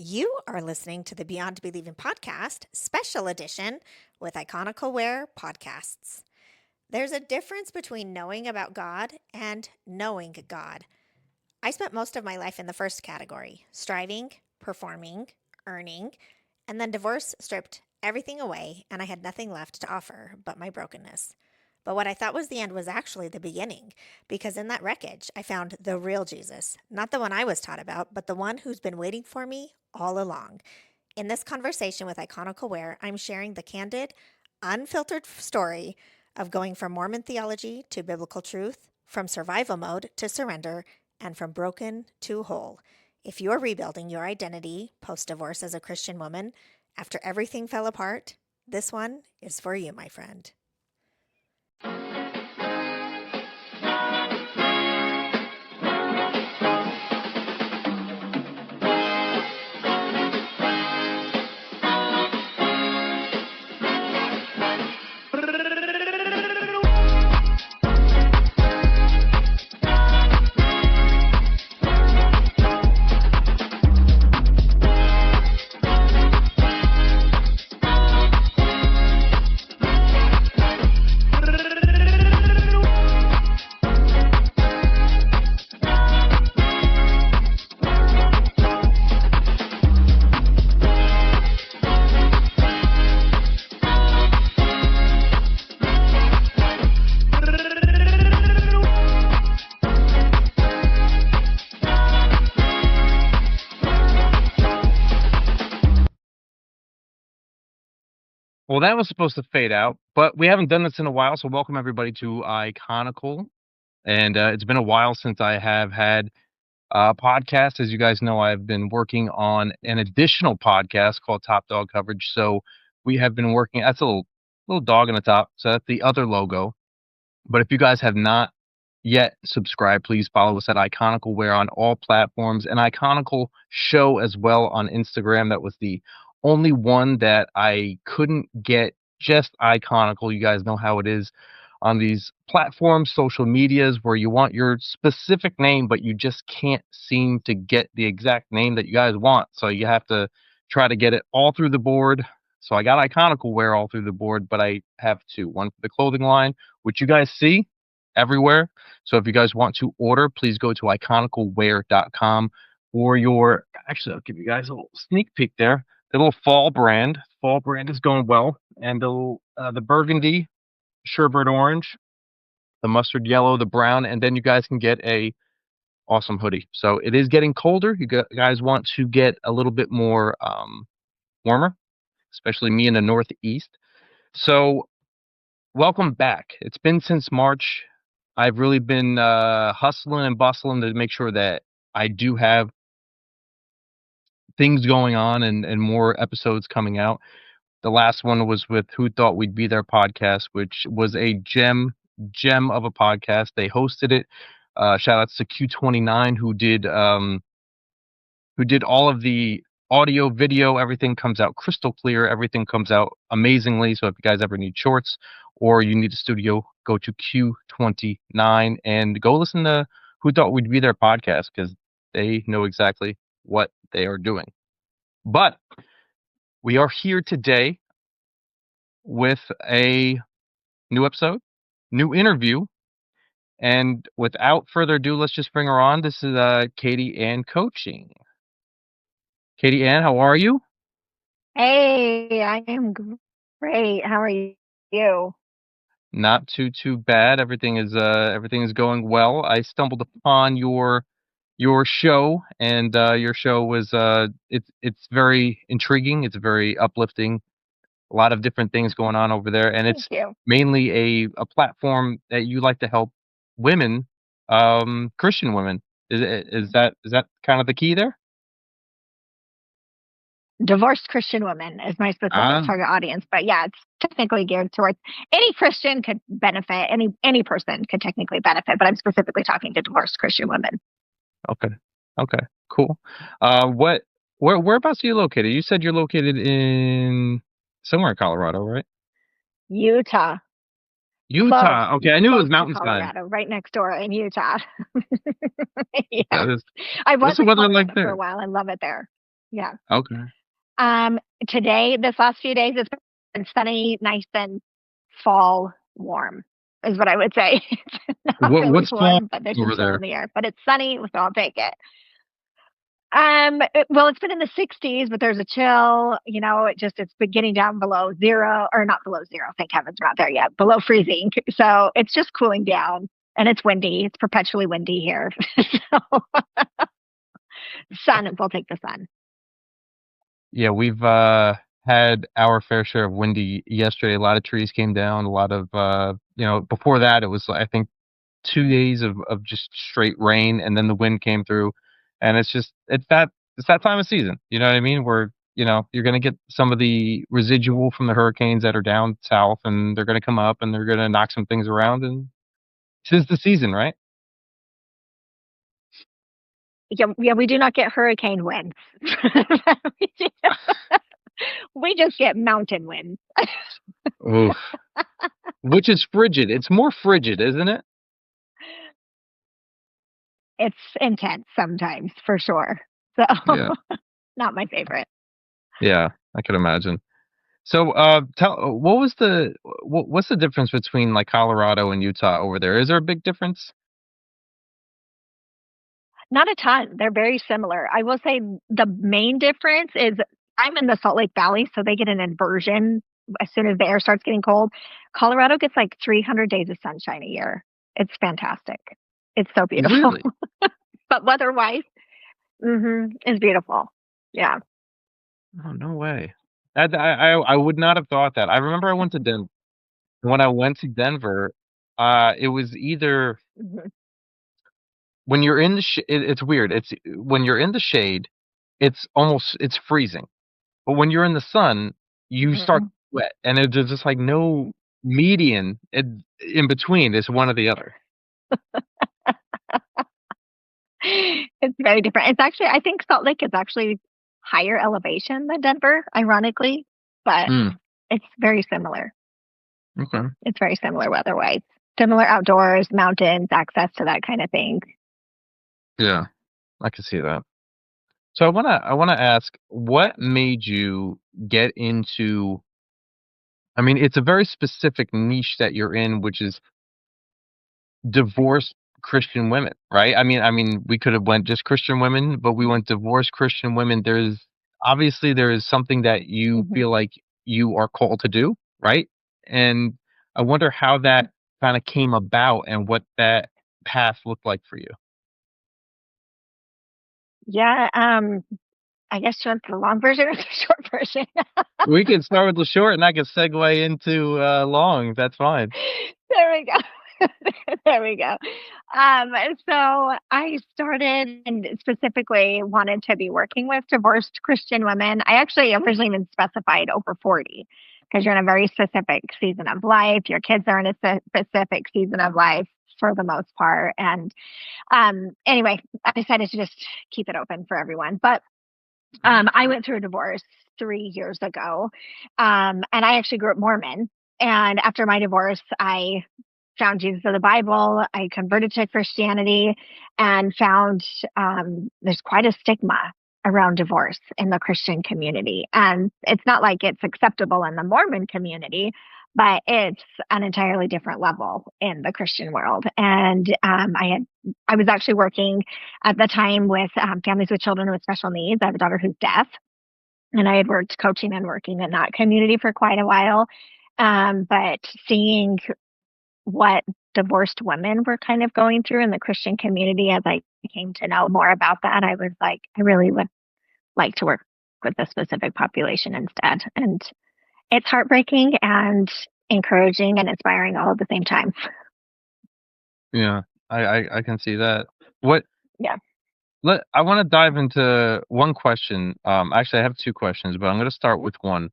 You are listening to the Beyond Believing podcast, special edition with Iconical Wear podcasts. There's a difference between knowing about God and knowing God. I spent most of my life in the first category, striving, performing, earning, and then divorce stripped everything away, and I had nothing left to offer but my brokenness. But what I thought was the end was actually the beginning, because in that wreckage, I found the real Jesus, not the one I was taught about, but the one who's been waiting for me all along. In this conversation with Iconical Wear, I'm sharing the candid, unfiltered story of going from Mormon theology to biblical truth, from survival mode to surrender, and from broken to whole. If you're rebuilding your identity post divorce as a Christian woman, after everything fell apart, this one is for you, my friend. Well, that was supposed to fade out, but we haven't done this in a while, so welcome everybody to Iconical. And it's been a while since I have had a podcast. As you guys know, I've been working on an additional podcast called Top Dog Coverage. So we have been working. That's a little dog on the top. So that's the other logo. But if you guys have not yet subscribed, please follow us at Iconical Wear on all platforms and Iconical Show as well on Instagram. That was the only one that I couldn't get just Iconical. You guys know how it is on these platforms, social medias, where you want your specific name, but you just can't seem to get the exact name that you guys want. So you have to try to get it all through the board. So I got Iconical Wear all through the board, but I have two. One for the clothing line, which you guys see everywhere. So if you guys want to order, please go to iconicalwear.com for your, actually, I'll give you guys a little sneak peek there. The little fall brand. Fall brand is going well. And the burgundy, sherbet orange, the mustard yellow, the brown, and then you guys can get a awesome hoodie. So it is getting colder. You guys want to get a little bit more warmer, especially me in the Northeast. So welcome back. It's been since March. I've really been hustling and bustling to make sure that I do have things going on and more episodes coming out. The last one was with Who Thought We'd Be There podcast, which was a gem of a podcast. They hosted it. Shout outs to Q29 who did all of the audio, video, everything comes out crystal clear. Everything comes out amazingly. So if you guys ever need shorts or you need a studio, go to Q29 and go listen to Who Thought We'd Be There podcast because they know exactly what they are doing. But we are here today with a new episode, new interview. And without further ado, let's just bring her on. This is Katie Ann Coaching. Katie Ann, how are you? Hey, I am great. How are you? Not too bad. Everything is going well. I stumbled upon your show, and your show was it's very intriguing. It's very uplifting. A lot of different things going on over there, and Thank it's you. mainly a platform that you like to help women, Christian women. Is that kind of the key there? Divorced Christian woman is my specific Ah, target audience, but yeah, it's technically geared towards any Christian could benefit. Any person could technically benefit, but I'm specifically talking to divorced Christian women. okay, okay, cool. Whereabouts are you located? You said you're located in somewhere in Colorado, right? Utah, close, Utah. Okay, I knew it was close to mountain side. Colorado, right next door in Utah. Yeah, That is, I what's was the in weather like Colorado for a there? while. I love it there. Yeah. Okay. Today, this last few days, it's been sunny, nice and fall warm, is what I would say. It's not really What's fall warm, but there's some over chill in there? the air. But it's sunny, so I'll take it. Well, it's been in the 60s, but there's a chill. It's been getting down below zero, or not below zero. Thank heavens we're not there yet. Below freezing, so it's just cooling down, and it's windy. It's perpetually windy here. So sun, we'll take the sun. Yeah, we've had our fair share of windy yesterday. A lot of trees came down. A lot of before that it was I think 2 days of just straight rain, and then the wind came through, and it's that time of season. You know what I mean? Where you're gonna get some of the residual from the hurricanes that are down south, and they're gonna come up and they're gonna knock some things around, and 'tis the season, right? Yeah, yeah, we do not get hurricane winds. we, do- we just get mountain winds. Oof. Which is frigid. It's more frigid, isn't it? It's intense sometimes, for sure. So, Yeah. not my favorite. Yeah, I could imagine. So, what's the difference between like Colorado and Utah over there? Is there a big difference? Not a ton. They're very similar. I will say the main difference is I'm in the Salt Lake Valley, so they get an inversion as soon as the air starts getting cold. Colorado gets like 300 days of sunshine a year. It's fantastic. It's so beautiful. Really? But weather-wise, it's beautiful. Yeah. Oh, no way. I would not have thought that. I remember I went to Denver. When I went to Denver, it was either hmm when you're in the it's weird. It's when you're in the shade, it's freezing. But when you're in the sun, you start hmm wet, and there's just like no median in between. It's one or the other. It's very different. It's actually, I think Salt Lake is actually higher elevation than Denver, ironically, but Hmm. it's very similar. Okay. It's very similar weather-wise. Similar outdoors, mountains, access to that kind of thing. Yeah, I can see that. So I wanna ask, what made you get into? I mean, it's a very specific niche that you're in, which is divorced Christian women, right? I mean, we could have went just Christian women, but we went divorced Christian women. There is something that you hmm feel like you are called to do, right? And I wonder how that kind of came about and what that path looked like for you. Yeah, I guess you want the long version or the short version? We can start with the short, and I can segue into long. That's fine. There we go. There we go. Um, so I started and specifically wanted to be working with divorced Christian women. I actually originally even specified over 40 because you're in a very specific season of life. Your kids are in a specific season of life for the most part. And anyway, I decided to just keep it open for everyone. But I went through a divorce 3 years ago, and I actually grew up Mormon. And after my divorce, I found Jesus of the Bible. I converted to Christianity and found there's quite a stigma around divorce in the Christian community. And it's not like it's acceptable in the Mormon community, but it's an entirely different level in the Christian world. And I was actually working at the time with families with children with special needs. I have a daughter who's deaf, and I had worked coaching and working in that community for quite a while. But seeing what divorced women were kind of going through in the Christian community as I came to know more about that, I was like, I really would like to work with this specific population instead. And it's heartbreaking and encouraging and inspiring all at the same time. Yeah, I can see that. What Yeah. I want to dive into one question. Actually, I have two questions, but I'm going to start with one.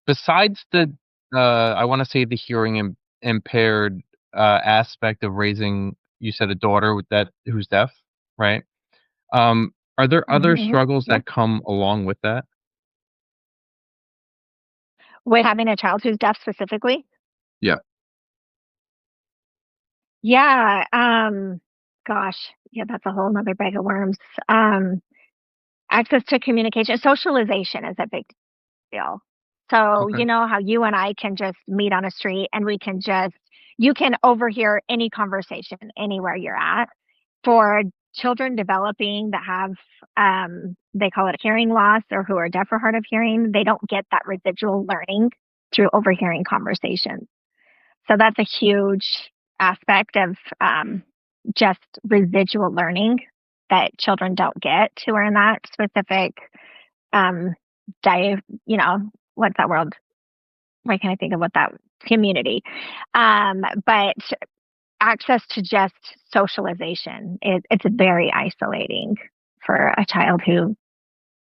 Besides the, I want to say the hearing impaired aspect of raising, you said a daughter with that who's deaf, right? Are there other struggles Yeah. that come along with that? With having a child who's deaf specifically. Yeah. Yeah. Gosh. Yeah, that's a whole nother bag of worms. Um, access to communication. Socialization is a big deal. So, Okay. you know how you and I can just meet on a street and you can overhear any conversation anywhere you're at. For children developing that have, they call it hearing loss or who are deaf or hard of hearing, they don't get that residual learning through overhearing conversations. So that's a huge aspect of just residual learning that children don't get who are in that specific um, you know, what's that world? Why can't I think of what that community? But access to just socialization it's very isolating for a child who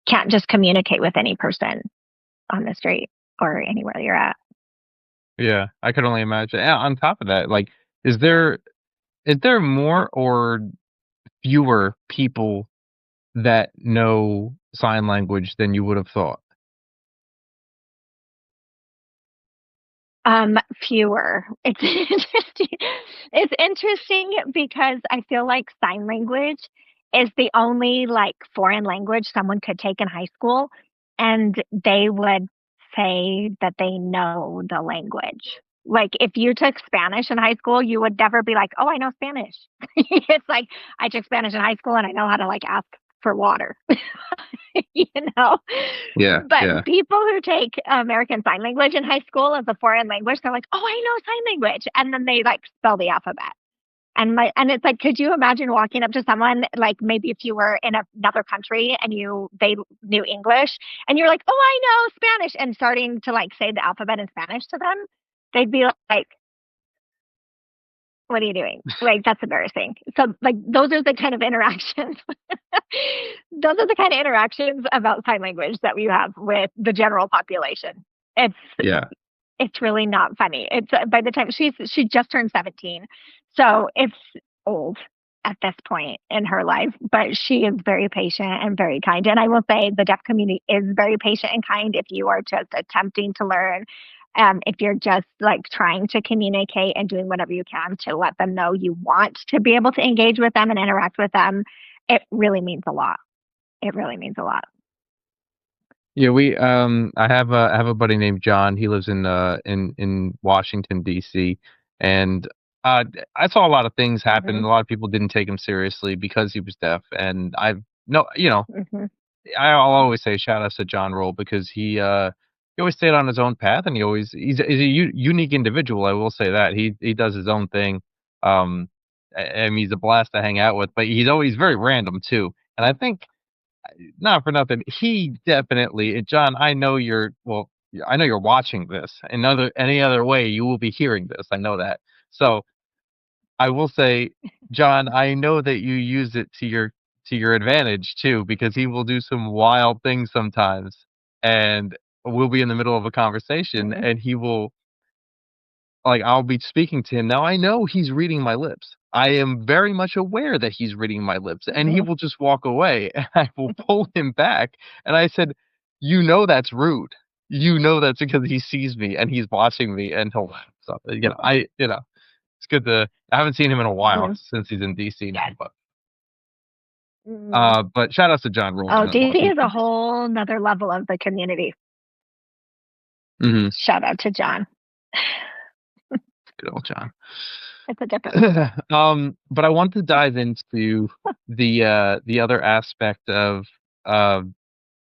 can't just communicate with any person on the street or anywhere you're at. Yeah, I could only imagine. And on top of that, like, is there more or fewer people that know sign language than you would have thought? Fewer. It's interesting. It's interesting because I feel like sign language is the only like foreign language someone could take in high school and they would say that they know the language. Like if you took Spanish in high school, you would never be like, "Oh, I know Spanish." It's like I took Spanish in high school and I know how to like ask for water. you know? Yeah, But yeah. people who take American Sign Language in high school as a foreign language, they're like, "Oh, I know sign language," and then they like spell the alphabet. And it's like, could you imagine walking up to someone like maybe if you were in another country and they knew English and you're like, "Oh, I know Spanish," and starting to like say the alphabet in Spanish to them, they'd be like, "What are you doing?" Like that's embarrassing. So like those are the kind of interactions. Those are the kind of interactions about sign language that we have with the general population. It's Yeah. it's really not funny. It's by the time she just turned 17, so it's old at this point in her life. But she is very patient and very kind. And I will say the deaf community is very patient and kind if you are just attempting to learn. If you're just like trying to communicate and doing whatever you can to let them know you want to be able to engage with them and interact with them, it really means a lot. It really means a lot. Yeah, I have a buddy named John. He lives in Washington DC, and I saw a lot of things happen. Hmm. A lot of people didn't take him seriously because he was deaf, and I've no, Hmm. I'll always say shout outs to John Roll because he always stayed on his own path, and he's a unique individual. I will say that he does his own thing. Um, I mean, he's a blast to hang out with, but he's always very random too. And I think not for nothing, he definitely, John. I know you're watching this. In any other way, you will be hearing this. I know that. So I will say, John, I know that you use it to your advantage too, because he will do some wild things sometimes, and we'll be in the middle of a conversation, Hmm. and he will like I'll be speaking to him. Now I know he's reading my lips. I am very much aware that he's reading my lips, and he Hmm. will just walk away, and I will pull him back, and I said, "You know that's rude. You know that's because he sees me and he's watching me, and he'll laugh." So, it's good to I haven't seen him in a while Hmm. since he's in DC now, Hmm. but shout outs to John Rule, Oh, man, in DC is a Washington, DC. whole nother level of the community. Mhm. Shout out to John. Good old John. It's a different level. But I want to dive into the other aspect of uh,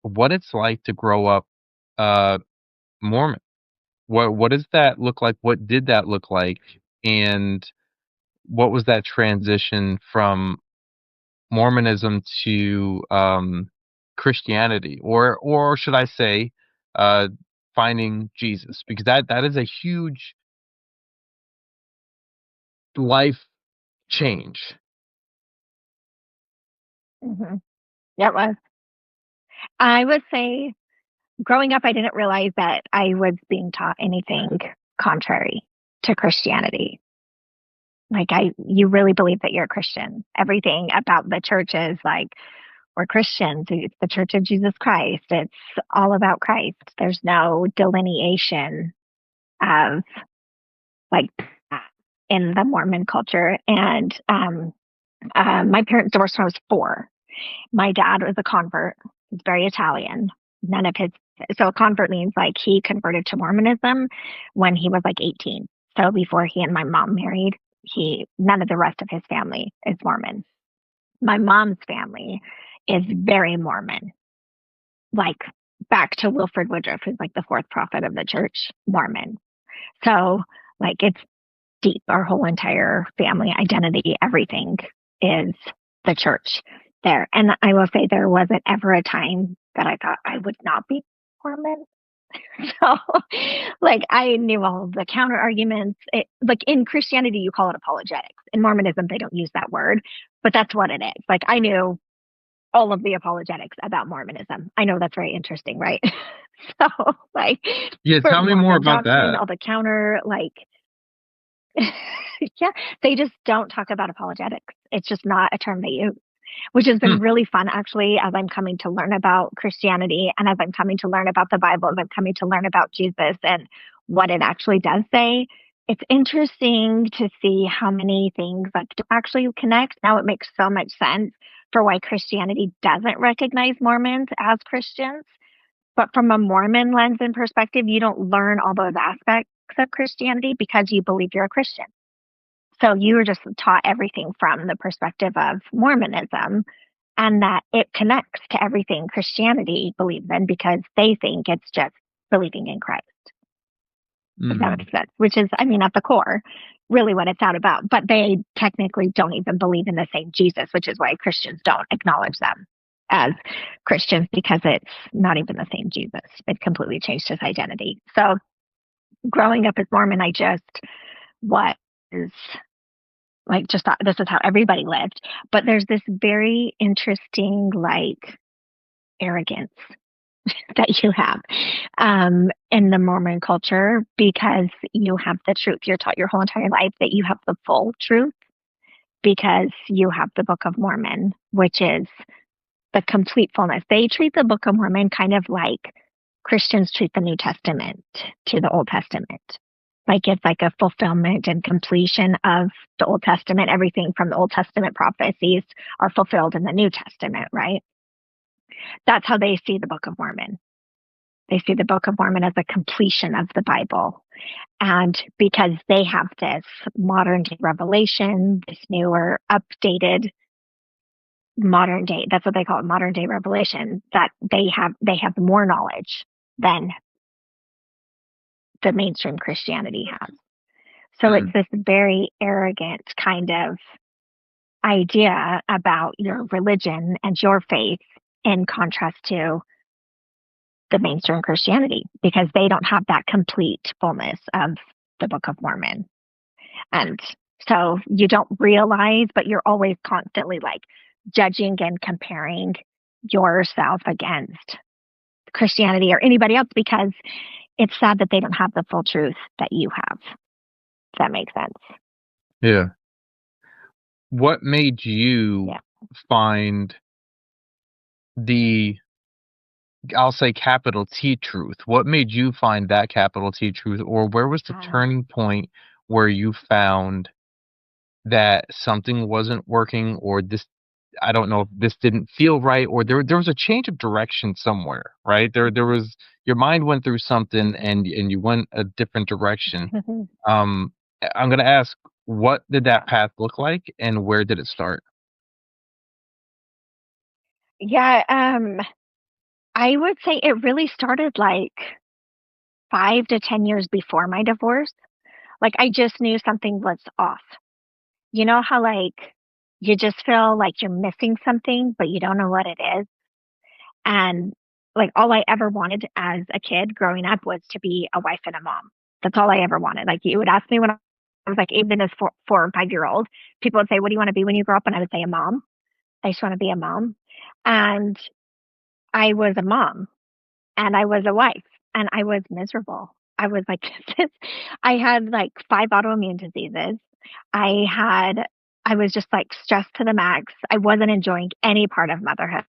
what it's like to grow up uh, Mormon. What does that look like? What did that look like? And what was that transition from Mormonism to Christianity, or should I say, uh, finding Jesus? Because that is a huge life change. Hmm. Yeah, it was. I would say growing up, I didn't realize that I was being taught anything contrary to Christianity. Like you really believe that you're a Christian. Everything about the church is like, we're Christians. It's the Church of Jesus Christ. It's all about Christ. There's no delineation of like that in the Mormon culture. And my parents divorced when I was 4. My dad was a convert, He's very Italian. None of his, so a convert means like he converted to Mormonism when he was like 18. So before he and my mom married, none of the rest of his family is Mormon. My mom's family is very Mormon, like back to Wilford Woodruff, who's like the fourth prophet of the church, Mormon. So like it's deep. Our whole entire family identity, everything is the church there. And I will say there wasn't ever a time that I thought I would not be Mormon. So, like, I knew all of the counter arguments. Like in Christianity, you call it apologetics. In Mormonism, they don't use that word, but that's what it is. Like, I knew all of the apologetics about Mormonism. I know that's very interesting, right? So, like, Yeah, for tell me more Mormon about doctrine, that. all the counter, like, yeah, they just don't talk about apologetics. It's just not a term they use, which has been really fun actually as I'm coming to learn about Christianity and as I'm coming to learn about the Bible, as I'm coming to learn about Jesus and what it actually does say. It's interesting to see how many things like actually connect. Now it makes so much sense for why Christianity doesn't recognize Mormons as Christians. But from a Mormon lens and perspective, you don't learn all those aspects of Christianity because you believe you're a Christian. So you were just taught everything from the perspective of Mormonism and that it connects to everything Christianity believes in because they think it's just believing in Christ. If that makes sense, which is, I mean, at the core, really what it's out about. But they technically don't even believe in the same Jesus, which is why Christians don't acknowledge them as Christians because it's not even the same Jesus. It completely changed his identity. So growing up as Mormon, I just was like just thought this is how everybody lived. But there's this very interesting like arrogance that you have in the Mormon culture because you have the truth. You're taught your whole entire life that you have the full truth because you have the Book of Mormon, which is the complete fullness. They treat the Book of Mormon kind of like Christians treat the New Testament to the Old Testament. Like it's like a fulfillment and completion of the Old Testament. Everything from the Old Testament prophecies are fulfilled in the New Testament, right? That's how they see the Book of Mormon. They see the Book of Mormon as a completion of the Bible. And because they have this modern day revelation, this newer, updated modern day, that's what they call it, modern day revelation, that they have more knowledge than the mainstream Christianity has. So it's this very arrogant kind of idea about your religion and your faith in contrast to the mainstream Christianity because they don't have that complete fullness of the Book of Mormon. And so you don't realize, but you're always constantly like judging and comparing yourself against Christianity or anybody else because it's sad that they don't have the full truth that you have. If that makes sense. Yeah. What made you find the, I'll say capital T truth? What made you find that capital T truth? Or where was the turning point where you found that something wasn't working or this, I don't know if this didn't feel right or there was a change of direction somewhere, right? There was, your mind went through something and you went a different direction. I'm going to ask, what did that path look like and where did it start? Yeah, I would say it really started like 5 to 10 years before my divorce. Like I just knew something was off. You know how like you just feel like you're missing something, but you don't know what it is. And like all I ever wanted as a kid growing up was to be a wife and a mom. That's all I ever wanted. Like you would ask me when I was like even as 4 or 5 year old, people would say, "What do you want to be when you grow up?" And I would say, "A mom. I just want to be a mom." And I was a mom and I was a wife and I was miserable. I was like, I had like 5 autoimmune diseases. I had, I was just like stressed to the max. I wasn't enjoying any part of motherhood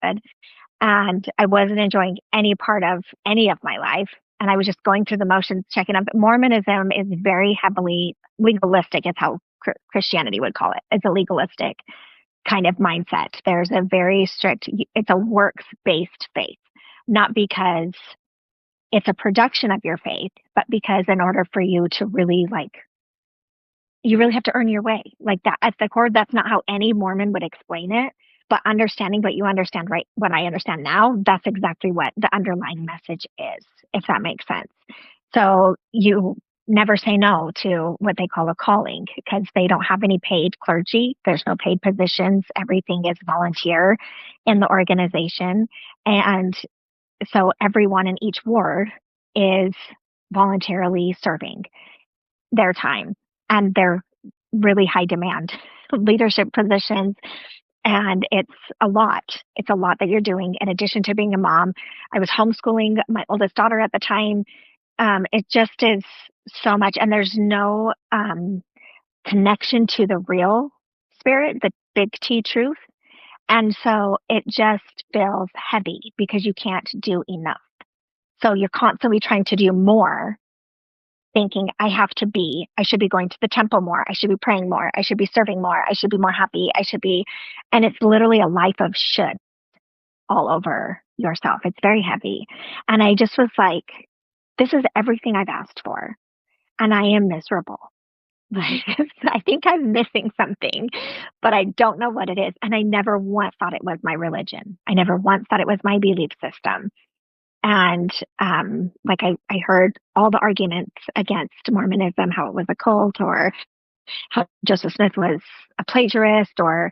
and I wasn't enjoying any part of any of my life. And I was just going through the motions, checking up. Mormonism is very heavily legalistic. It's how Christianity would call it. It's a legalistic kind of mindset. There's a very strict, it's a works-based faith, not because it's a production of your faith, but because in order for you to really you really have to earn your way. Like that at the core, that's not how any Mormon would explain it. But understanding what you understand, right? What I understand now, that's exactly what the underlying message is, if that makes sense. So you never say no to what they call a calling because they don't have any paid clergy. There's no paid positions. Everything is volunteer in the organization. And so everyone in each ward is voluntarily serving their time, and they're really high demand leadership positions. And it's a lot. It's a lot that you're doing in addition to being a mom. I was homeschooling my oldest daughter at the time. It just is so much. And there's no connection to the real spirit, the big T truth. And so it just feels heavy because you can't do enough. So you're constantly trying to do more, thinking I should be going to the temple more. I should be praying more. I should be serving more. I should be more happy. And it's literally a life of should all over yourself. It's very heavy. And I just was like, this is everything I've asked for. And I am miserable. Like, I think I'm missing something, but I don't know what it is. And I never once thought it was my religion. I never once thought it was my belief system. And I heard all the arguments against Mormonism, how it was a cult, or how Joseph Smith was a plagiarist, or,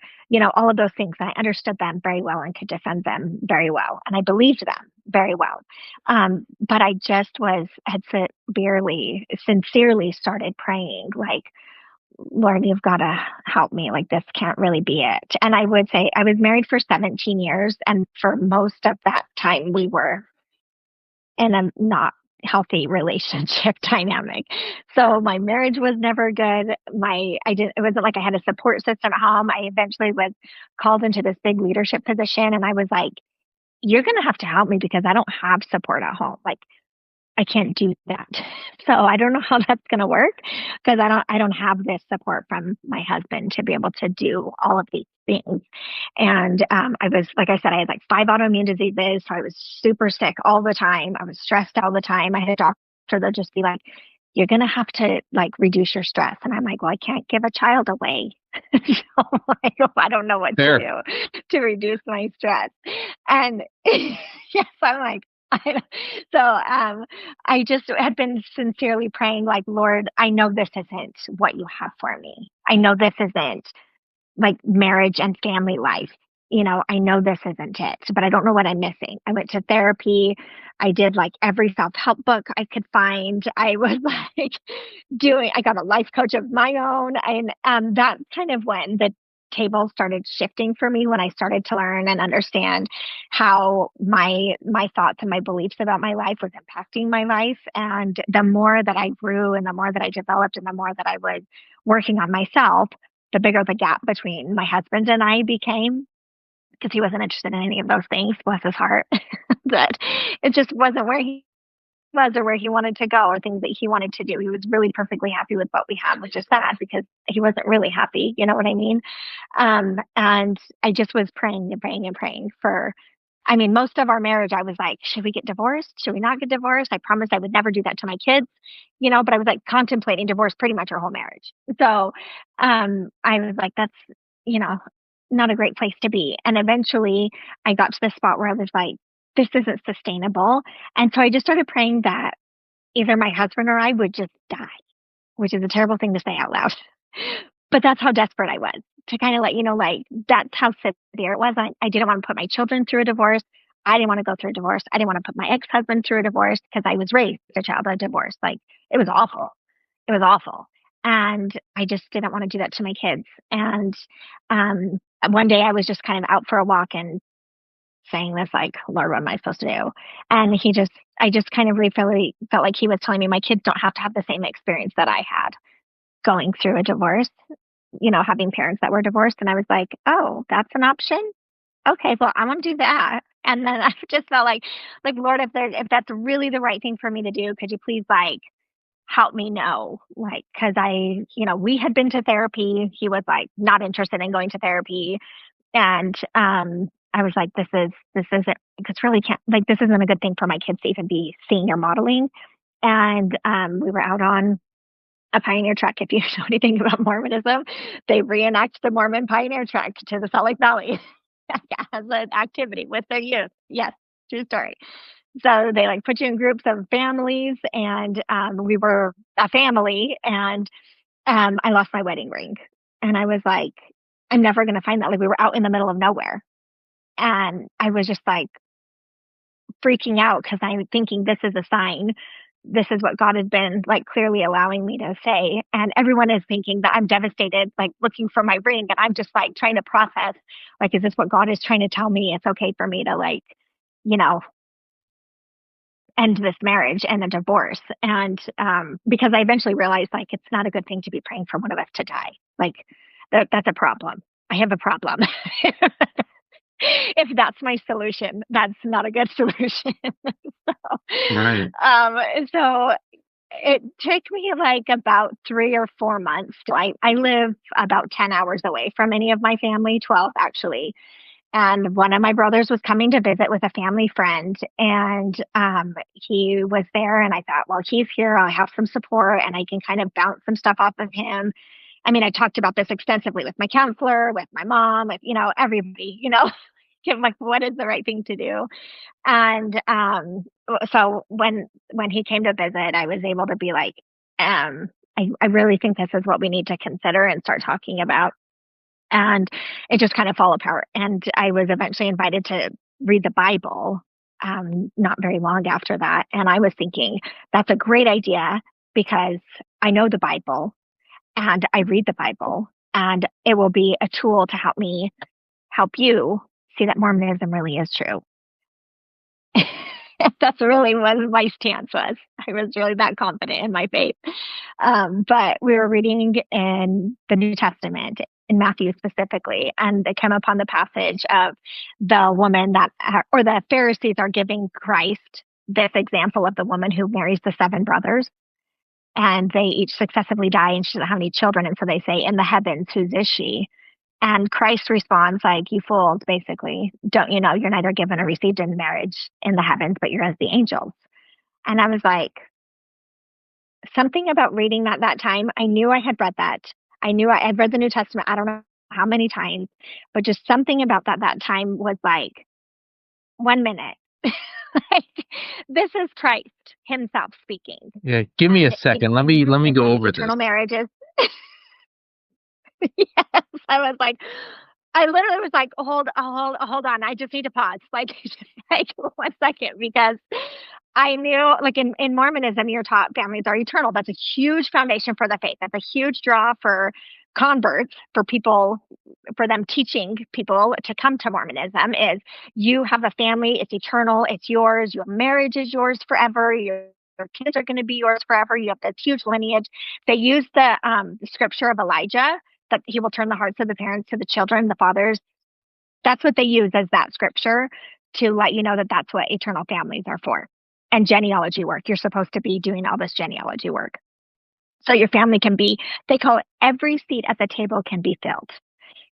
all of those things. And I understood them very well and could defend them very well. And I believed them very well. But I just had sincerely started praying, like, Lord, you've got to help me. Like, this can't really be it. And I would say I was married for 17 years. And for most of that time, we were in a not healthy relationship dynamic. So my marriage was never good. It wasn't like I had a support system at home. I eventually was called into this big leadership position, and I was like, you're going to have to help me because I don't have support at home. Like, I can't do that. So I don't know how that's going to work because I don't have this support from my husband to be able to do all of these things. And I was, like I said, I had like 5 autoimmune diseases. So I was super sick all the time. I was stressed all the time. I had a doctor that just be like, you're going to have to like reduce your stress. And I'm like, well, I can't give a child away. So I don't know what to do to reduce my stress. And yes, I'm like, I just had been sincerely praying, like, Lord, I know this isn't what you have for me. I know this isn't like marriage and family life. I know this isn't it, but I don't know what I'm missing. I went to therapy. I did like every self-help book I could find. I was like I got a life coach of my own. And that's kind of when the table started shifting for me, when I started to learn and understand how my thoughts and my beliefs about my life was impacting my life. And the more that I grew and the more that I developed and the more that I was working on myself, the bigger the gap between my husband and I became, because he wasn't interested in any of those things, bless his heart. But it just wasn't where he was or where he wanted to go or things that he wanted to do. He was really perfectly happy with what we had, which is sad because he wasn't really happy. You know what I mean? And I just was praying and praying and praying most of our marriage, I was like, should we get divorced? Should we not get divorced? I promised I would never do that to my kids, but I was like contemplating divorce pretty much our whole marriage. So, I was like, that's, you know, not a great place to be. And eventually I got to the spot where I was like, this isn't sustainable. And so I just started praying that either my husband or I would just die, which is a terrible thing to say out loud. But that's how desperate I was to kind of let you know, like, that's how severe it was. I didn't want to put my children through a divorce. I didn't want to go through a divorce. I didn't want to put my ex-husband through a divorce because I was raised a child of a divorce. Like, it was awful. It was awful. And I just didn't want to do that to my kids. And one day I was just kind of out for a walk and saying this, like, Lord, what am I supposed to do? And I just kind of really felt like he was telling me my kids don't have to have the same experience that I had going through a divorce, having parents that were divorced. And I was like, oh, that's an option. Okay, well, I'm going to do that. And then I just felt like, Lord, if that's really the right thing for me to do, could you please, like, help me know, like, because we had been to therapy. He was like not interested in going to therapy. And I was like, this isn't, because really can't, like, this isn't a good thing for my kids to even be seeing or modeling. And we were out on a pioneer trek. If you know anything about Mormonism, they reenact the Mormon pioneer trek to the Salt Lake Valley as an activity with their youth. Yes, true story. So they like put you in groups of families, and we were a family, and I lost my wedding ring, and I was like, I'm never going to find that. Like, we were out in the middle of nowhere, and I was just like freaking out because I'm thinking this is a sign. This is what God has been like clearly allowing me to say. And everyone is thinking that I'm devastated, like looking for my ring. And I'm just like trying to process, like, is this what God is trying to tell me? It's okay for me to, like, you know, end this marriage and a divorce. And because I eventually realized, like, it's not a good thing to be praying for one of us to die. Like, that's a problem. I have a problem. If that's my solution, that's not a good solution. Right. So it took me like about 3 or 4 months. I live about 10 hours away from any of my family, 12 actually. And one of my brothers was coming to visit with a family friend, and he was there. And I thought, well, he's here. I'll have some support, and I can kind of bounce some stuff off of him. I mean, I talked about this extensively with my counselor, with my mom, with, everybody, like, what is the right thing to do? And so when he came to visit, I was able to be like, I really think this is what we need to consider and start talking about. And it just kind of fell apart. And I was eventually invited to read the Bible not very long after that. And I was thinking, that's a great idea because I know the Bible and I read the Bible, and it will be a tool to help you see that Mormonism really is true. That's really what my stance was. I was really that confident in my faith. But we were reading in the New Testament, in Matthew specifically, and they come upon the passage of the woman or the Pharisees are giving Christ this example of the woman who marries the 7 brothers, and they each successively die, and she doesn't have any children. And so they say, in the heavens, whose is she? And Christ responds like, you fools, basically. Don't you know you're neither given or received in marriage in the heavens, but you're as the angels. And I was like, something about reading that time, I knew I had read that. I knew I had read the New Testament, I don't know how many times, but just something about that time was like, 1 minute. Like, this is Christ himself speaking. Yeah. Give me a second. Let me go over this. Eternal marriages. Yes, I was like, I literally was like, hold on. I just need to pause. Like, just like 1 second, because I knew, like, in Mormonism, you're taught families are eternal. That's a huge foundation for the faith. That's a huge draw for converts, for people, for them teaching people to come to Mormonism is you have a family. It's eternal. It's yours. Your marriage is yours forever. Your kids are going to be yours forever. You have this huge lineage. They use the scripture of Elijah, that he will turn the hearts of the parents to the children, the fathers. That's what they use as that scripture to let you know that that's what eternal families are for. And genealogy work. You're supposed to be doing all this genealogy work. So your family can be, they call it, every seat at the table can be filled,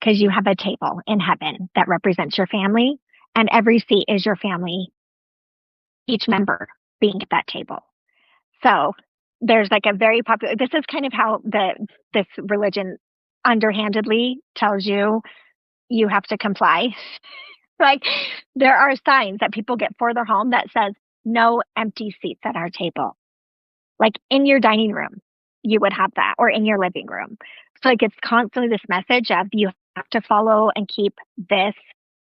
because you have a table in heaven that represents your family, and every seat is your family, each member being at that table. So there's like a very popular, this is kind of how this religion underhandedly tells you have to comply. Like, there are signs that people get for their home that says no empty seats at our table. Like, in your dining room, you would have that, or in your living room. So like, it's constantly this message of you have to follow and keep this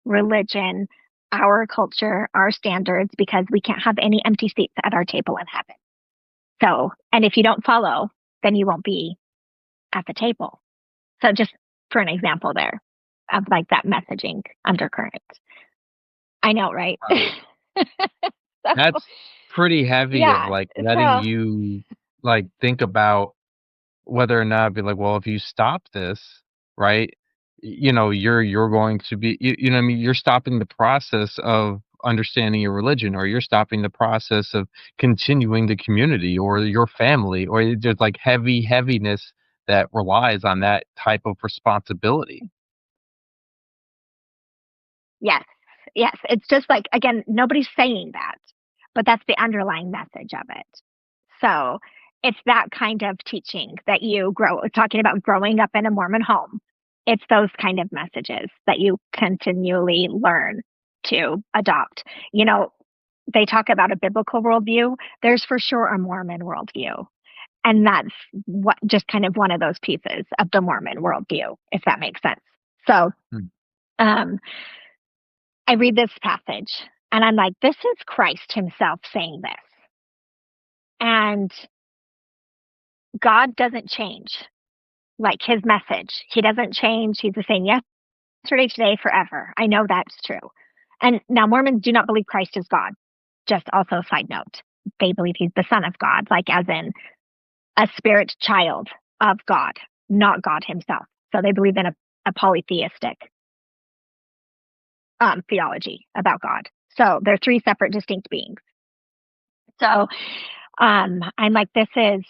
religion, our culture, our standards, because we can't have any empty seats at our table in heaven. So, and if you don't follow, then you won't be at the table. So just for an example there of like that messaging undercurrent. I know, right? So, That's pretty heavy of yeah. like letting So you like think about whether or not be like, well, if you stop this, right, you're going to be, you know what I mean, you're stopping the process of understanding your religion, or you're stopping the process of continuing the community or your family, or there's like heaviness that relies on that type of responsibility. Yes. Yes. It's just like, again, nobody's saying that, but that's the underlying message of it. So it's that kind of teaching that you grow, talking about growing up in a Mormon home. It's those kind of messages that you continually learn to adopt. You know, they talk about a biblical worldview. There's for sure a Mormon worldview. And that's what just kind of one of those pieces of the Mormon worldview, if that makes sense. So, Hmm. um, I read this passage and I'm like, this is Christ himself saying this. And God doesn't change, like his message. He doesn't change. He's the same yesterday, today, forever. I know that's true. And now Mormons do not believe Christ is God. Just also a side note. They believe he's the son of God, like as in a spirit child of God, not God himself. So they believe in a polytheistic theology about God. So they're three separate distinct beings. So I'm like, this is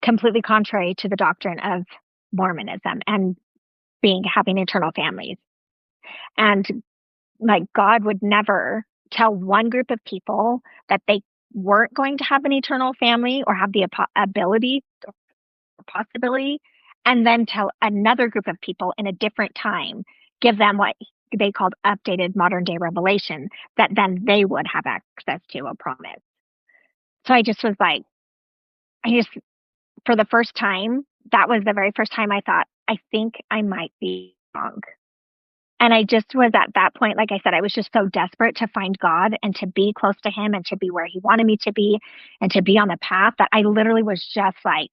completely contrary to the doctrine of Mormonism and having eternal families. And like God would never tell one group of people that they weren't going to have an eternal family or have the ability or possibility, and then tell another group of people in a different time, give them what they called updated modern day revelation, that then they would have access to a promise. So I just was like, for the first time, that was the very first time I thought, I think I might be wrong. And I just was at that point, like I said, I was just so desperate to find God and to be close to him and to be where he wanted me to be and to be on the path that I literally was just like,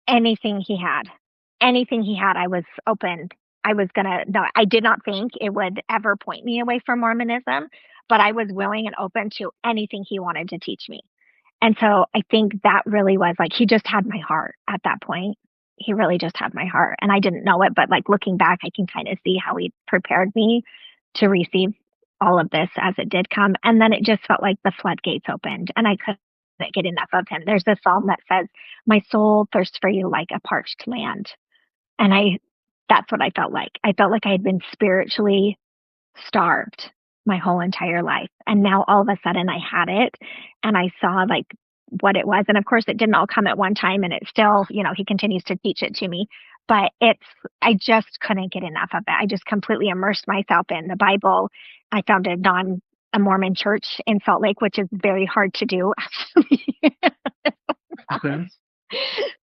anything he had, I was open. I was gonna, no, I did not think it would ever point me away from Mormonism, but I was willing and open to anything he wanted to teach me. And so I think that really was like, he just had my heart at that point. He really just had my heart. And I didn't know it, but like looking back, I can kind of see how he prepared me to receive all of this as it did come. And then it just felt like the floodgates opened and I couldn't get enough of him. There's a psalm that says, my soul thirsts for you like a parched land. And that's what I felt like. I felt like I had been spiritually starved my whole entire life. And now all of a sudden I had it and I saw like what it was. And of course it didn't all come at one time and it still, he continues to teach it to me, but I just couldn't get enough of it. I just completely immersed myself in the Bible. I found a Mormon church in Salt Lake, which is very hard to do actually. Okay.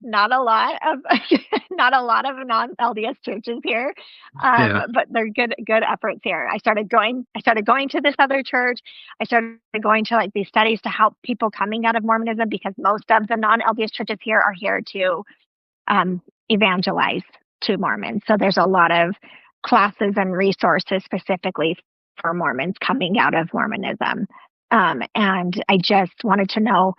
Not a lot of non-LDS churches here, Yeah. but they're good efforts here. I started going to this other church. I started going to like these studies to help people coming out of Mormonism because most of the non-LDS churches here are here to evangelize to Mormons. So there's a lot of classes and resources specifically for Mormons coming out of Mormonism. And I just wanted to know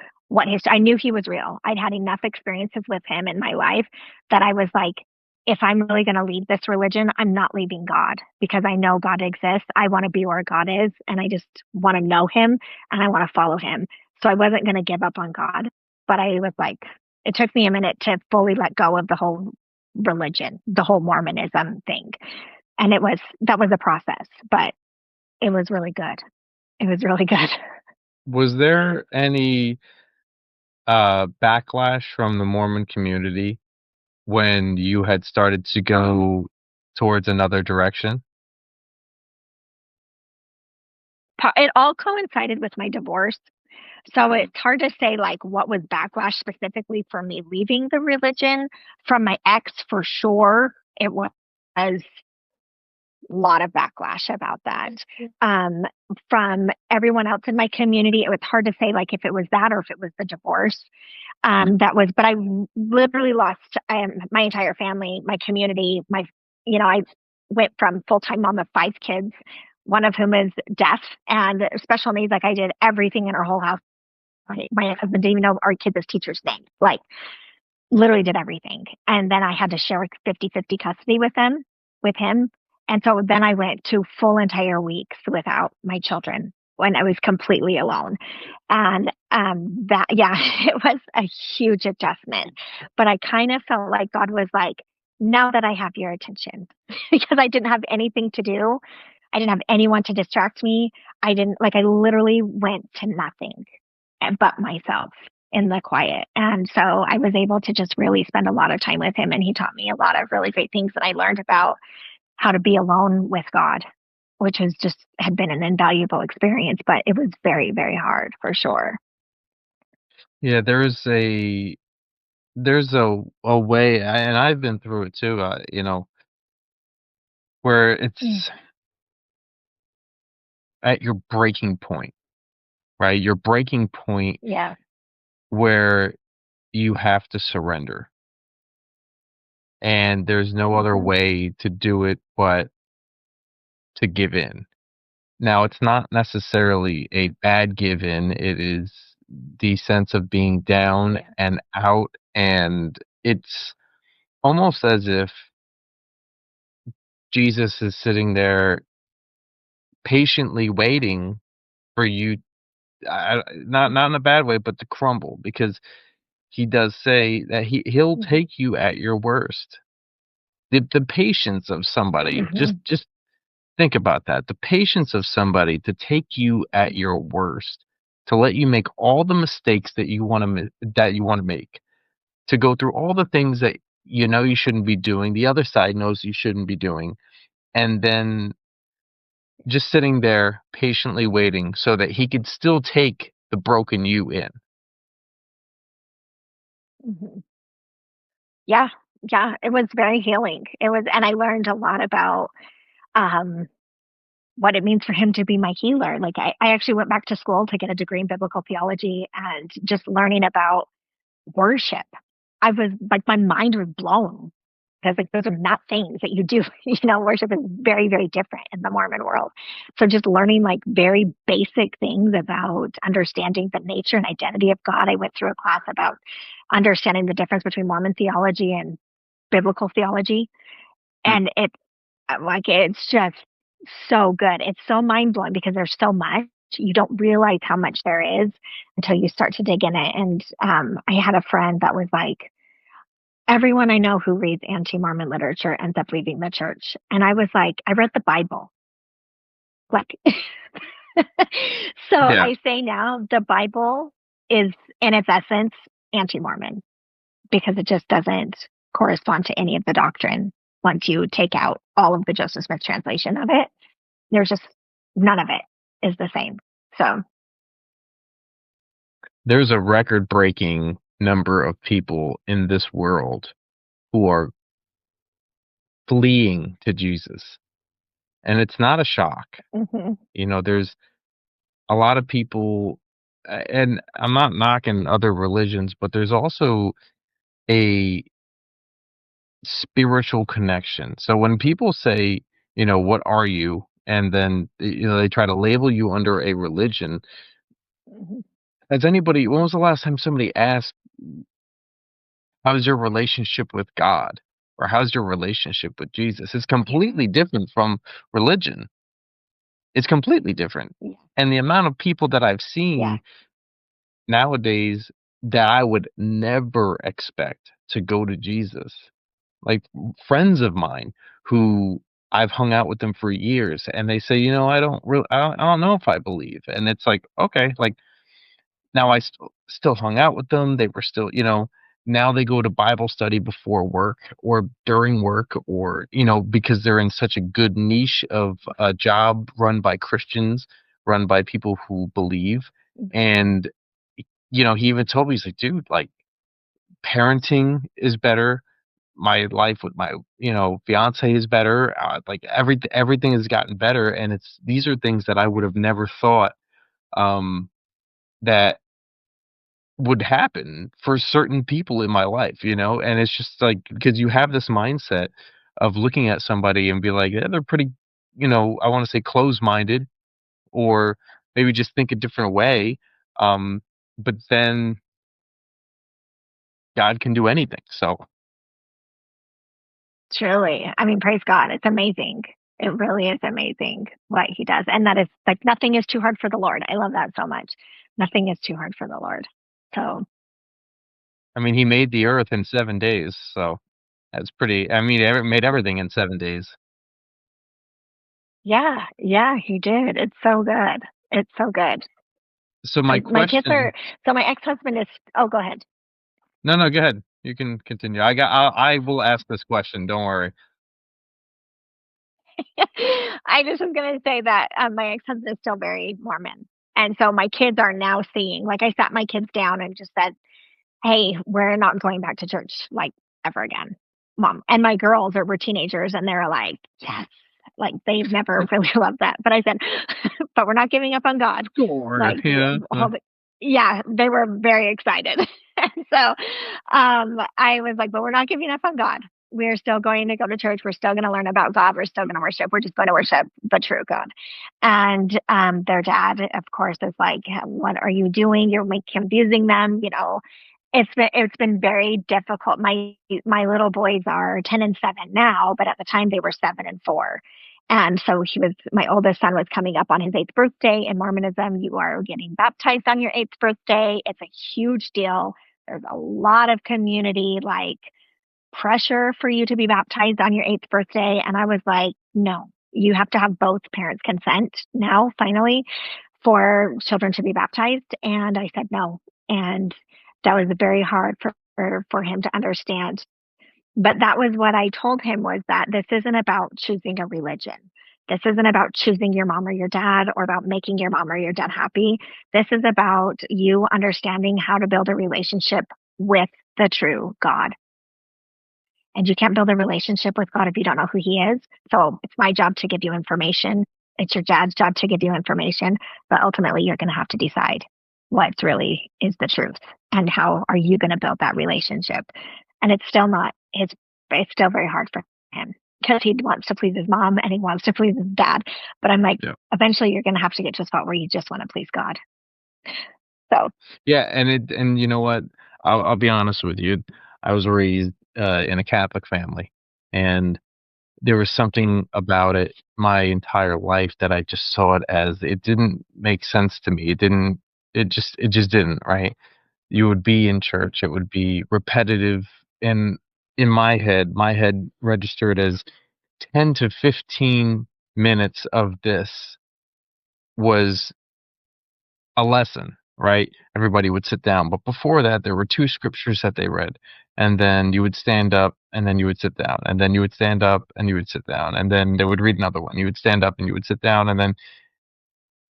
I knew he was real. I'd had enough experiences with him in my life that I was like, if I'm really going to leave this religion, I'm not leaving God because I know God exists. I want to be where God is and I just want to know him and I want to follow him. So I wasn't going to give up on God, but I was like, it took me a minute to fully let go of the whole religion, the whole Mormonism thing. And that was a process, but it was really good. It was really good. Was there any backlash from the Mormon community when you had started to go towards another direction? It all coincided with my divorce. So it's hard to say like what was backlash specifically for me leaving the religion from my ex for sure. It was a lot of backlash about that. From everyone else in my community, it was hard to say like if it was that or if it was the divorce. But I literally lost my entire family, my community, I went from full-time mom of 5 kids, one of whom is deaf and special needs. Like I did everything in our whole house. My husband didn't even know our kids' teacher's name, like literally did everything. And then I had to share 50-50 custody with him. And so then I went to full entire weeks without my children when I was completely alone. And that, yeah, it was a huge adjustment. But I kind of felt like God was like, now that I have your attention, because I didn't have anything to do, I didn't have anyone to distract me. I literally went to nothing but myself in the quiet. And so I was able to just really spend a lot of time with him. And he taught me a lot of really great things that I learned about how to be alone with God, which was just had been an invaluable experience, but it was very, very hard for sure. Yeah, there's a way, and I've been through it too. Where Mm. it's at your breaking point, right? Your breaking point Yeah. where you have to surrender, and there's no other Hmm. way to do it but to give in. Now, it's not necessarily a bad give in. It is the sense of being down Yeah. and out, and it's almost as if Jesus is sitting there patiently waiting for you, not in a bad way, but to crumble, because he does say that he'll Hmm. take you at your worst. The patience of somebody, Hmm. just think about that. The patience of somebody to take you at your worst, to let you make all the mistakes that you want to make, to go through all the things that you know you shouldn't be doing, the other side knows you shouldn't be doing, and then just sitting there patiently waiting so that he could still take the broken you in. Hmm. Yeah. Yeah. It was very healing. And I learned a lot about, um, what it means for him to be my healer. Like I actually went back to school to get a degree in biblical theology and just learning about worship. I was like, my mind was blown because like those are not things that you do. Worship is very, very different in the Mormon world. So just learning like very basic things about understanding the nature and identity of God. I went through a class about understanding the difference between Mormon theology and biblical theology. Mm. And it's just so good. It's so mind blowing because there's so much. You don't realize how much there is until you start to dig in it. And I had a friend that was like, everyone I know who reads anti Mormon literature ends up leaving the church. And I was like, I read the Bible. Like, so Yeah. I say now the Bible is in its essence anti Mormon because it just doesn't correspond to any of the doctrine once you take out all of the Joseph Smith translation of it. There's just none of it is the same. So, There's a record-breaking number of people in this world who are fleeing to Jesus, and it's not a shock. mhm, There's a lot of people, and I'm not knocking other religions, but there's also a spiritual connection. So when people say, "What are you?" and then, they try to label you under a religion, mhm, when was the last time somebody asked, "How's your relationship with God?" or "How's your relationship with Jesus?" It's yeah, completely different from religion. It's completely different. yeah, And the amount of people that I've yeah, seen nowadays that I would never expect to go to Jesus, like friends of mine who I've hung out with them for years, and they say, I don't know if I believe. And it's like, okay, like, now I still hung out with them. They were still, now they go to Bible study before work or during work, or, because they're in such a good niche of a job run by Christians, run by people who believe. And, he even told me, he's like, dude, like, parenting is better. My life with my, fiance is better. Like, everything has gotten better. And these are things that I would have never thought, that would happen for certain people in my life, and it's just like, because you have this mindset of looking at somebody and be like, yeah, they're pretty, I want to say close-minded, or maybe just think a different way. But then God can do anything. So truly. I mean, praise God. It's amazing. It really is amazing what he does. And that is like nothing is too hard for the Lord. I love that so much. Nothing is too hard for the Lord. So I mean, he made the earth in 7 days, so that's pretty. I mean, he made everything in 7 days. yeah, yeah, he did. It's so good. It's so good. So my My kids question. are so my ex-husband is oh go ahead. No, no, go ahead. You can continue. I will ask this question. Don't worry. I just was gonna say that my ex-husband is still very Mormon. And so my kids are now seeing, like I sat my kids down and just said, hey, we're not going back to church like ever again, mom. And my girls were teenagers and they're like, yes, like they've never really loved that. But I said, but we're not giving up on God. Sure. Like, Yeah. hold it. Yeah, they were very excited. And so I was like, but we're not giving up on God. We're still going to go to church. We're still going to learn about God. We're still going to worship. We're just going to worship the true God. And their dad, of course, is like, what are you doing? You're confusing them. You know, it's been very difficult. My little boys are 10 and 7 now, but at the time they were 7 and 4. And so my oldest son was coming up on his 8th birthday. In Mormonism, you are getting baptized on your 8th birthday. It's a huge deal. There's a lot of community like pressure for you to be baptized on your 8th birthday. And I was like, no, you have to have both parents' consent now, finally, for children to be baptized. And I said no. And that was very hard for him to understand. But that was what I told him was that this isn't about choosing a religion. This isn't about choosing your mom or your dad or about making your mom or your dad happy. This is about you understanding how to build a relationship with the true God. And you can't build a relationship with God if you don't know who he is. So it's my job to give you information. It's your dad's job to give you information, but ultimately you're going to have to decide what really is the truth and how are you going to build that relationship. And it's still not it's still very hard for him because he wants to please his mom and he wants to please his dad. But I'm like, Yeah. eventually you're going to have to get to a spot where you just want to please God. So Yeah, and you know what? I'll be honest with you. I was raised in a Catholic family, and there was something about it my entire life that I just saw it as it didn't make sense to me. It didn't. It just didn't. Right? You would be in church. It would be repetitive, and in my head registered as 10 to 15 minutes of this was a lesson, right? Everybody would sit down. But before that, there were two scriptures that they read. And then you would stand up and then you would sit down. And then you would stand up and you would sit down. And then they would read another one. You would stand up and you would sit down. And then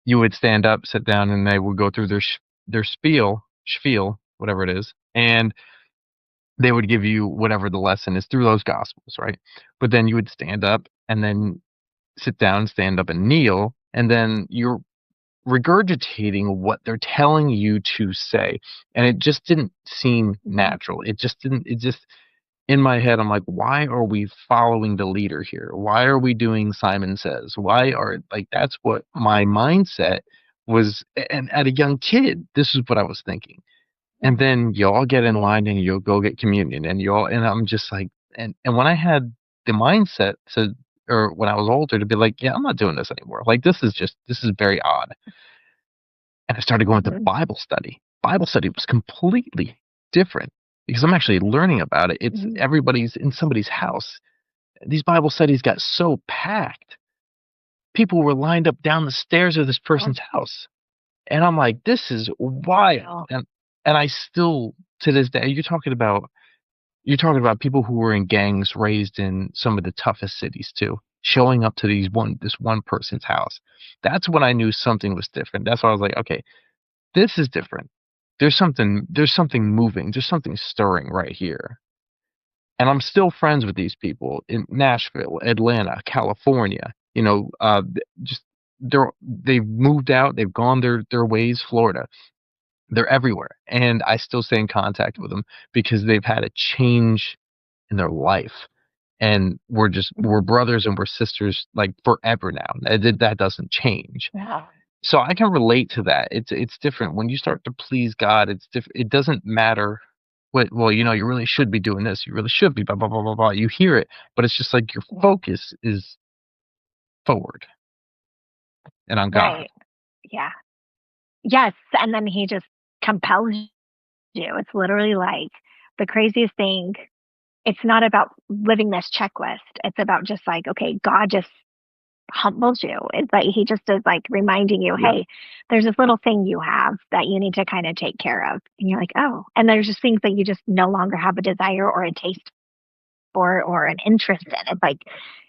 you would stand up, sit down, and they would go through their spiel, whatever it is. And they would give you whatever the lesson is through those gospels, right? But then you would stand up and then sit down, stand up and kneel. And then you're regurgitating what they're telling you to say, and it just didn't seem natural. It just didn't. It just in my head, I'm like, why are we following the leader here? Why are we doing Simon Says? Why are like that's what my mindset was, and at a young kid, this is what I was thinking. And then you all get in line and you'll go get communion, and you all, and I'm just like, and when I had the mindset to, or when I was older, to be like, yeah, I'm not doing this anymore. Like this is very odd. And I started going to mhm. Bible study. Bible study was completely different because I'm actually learning about it. It's Mhm. everybody's in somebody's house. These Bible studies got so packed. People were lined up down the stairs of this Oh, person's house. And I'm like, this is wild. no. And I still to this day, you're talking about people who were in gangs raised in some of the toughest cities too, showing up to this one person's house. That's when I knew something was different. That's why I was like, okay, this is different. There's something moving. There's something stirring right here. And I'm still friends with these people in Nashville, Atlanta, California. Just they've moved out. They've gone their ways. Florida. They're everywhere, and I still stay in contact with them because they've had a change in their life, and we're Mhm. brothers and we're sisters like forever now. That doesn't change. Yeah. So I can relate to that. It's different when you start to please God. It's different. It doesn't matter what. Well, you really should be doing this. You really should be blah blah blah blah blah. You hear it, but it's just like your Yeah. focus is. forward and on God. Right. Yeah. Yes. And then he just compels you. It's literally like the craziest thing. It's not about living this checklist. It's about just like, okay, God just humbles you. It's like he just is like reminding you, Yeah. hey, there's this little thing you have that you need to kind of take care of. And you're like, oh, and there's just things that you just no longer have a desire or a taste for or an interest in. It's like,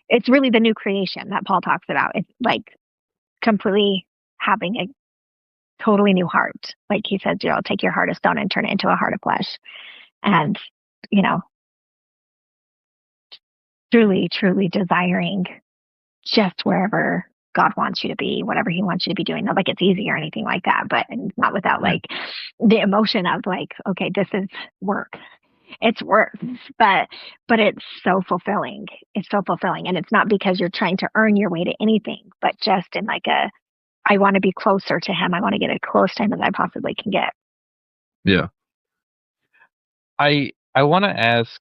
it's really the new creation that Paul talks about. It's like completely having a totally new heart. Like he says, you know, take your heart of stone and turn it into a heart of flesh. And, you know, truly, truly desiring just wherever God wants you to be, whatever he wants you to be doing. Not like it's easy or anything like that, but not without Yeah. like the emotion of like, okay, this is work. It's work, but it's so fulfilling. It's so fulfilling. And it's not because you're trying to earn your way to anything, but just in like I want to be closer to him. I want to get as close to him as I possibly can get. Yeah. I want to ask,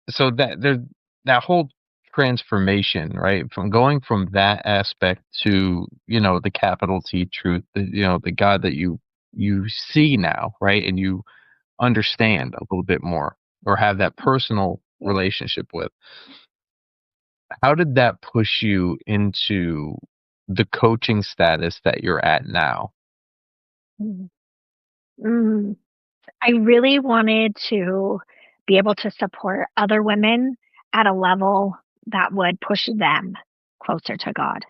so that whole transformation, right? From going from that aspect to, the capital T truth, the God that you see now, right? And you understand a little bit more or have that personal Yeah. relationship with. How did that push you into the coaching status that you're at now? Mm. Mm. I really wanted to be able to support other women at a level that would push them closer to God.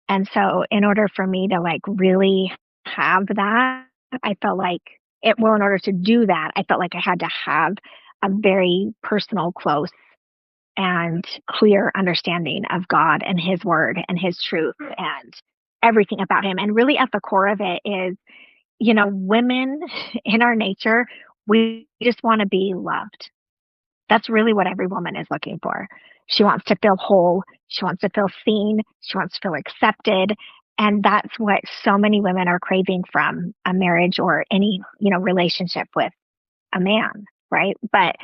And so in order for me to like really have that, I felt like in order to do that, I felt like I had to have a very personal, close and clear understanding of God and his word and his truth and everything about him. And really at the core of it is, you know, women in our nature, we just want to be loved. That's really what every woman is looking for. She wants to feel whole. She wants to feel seen. She wants to feel accepted. And that's what so many women are craving from a marriage or any, you know, relationship with a man, right? But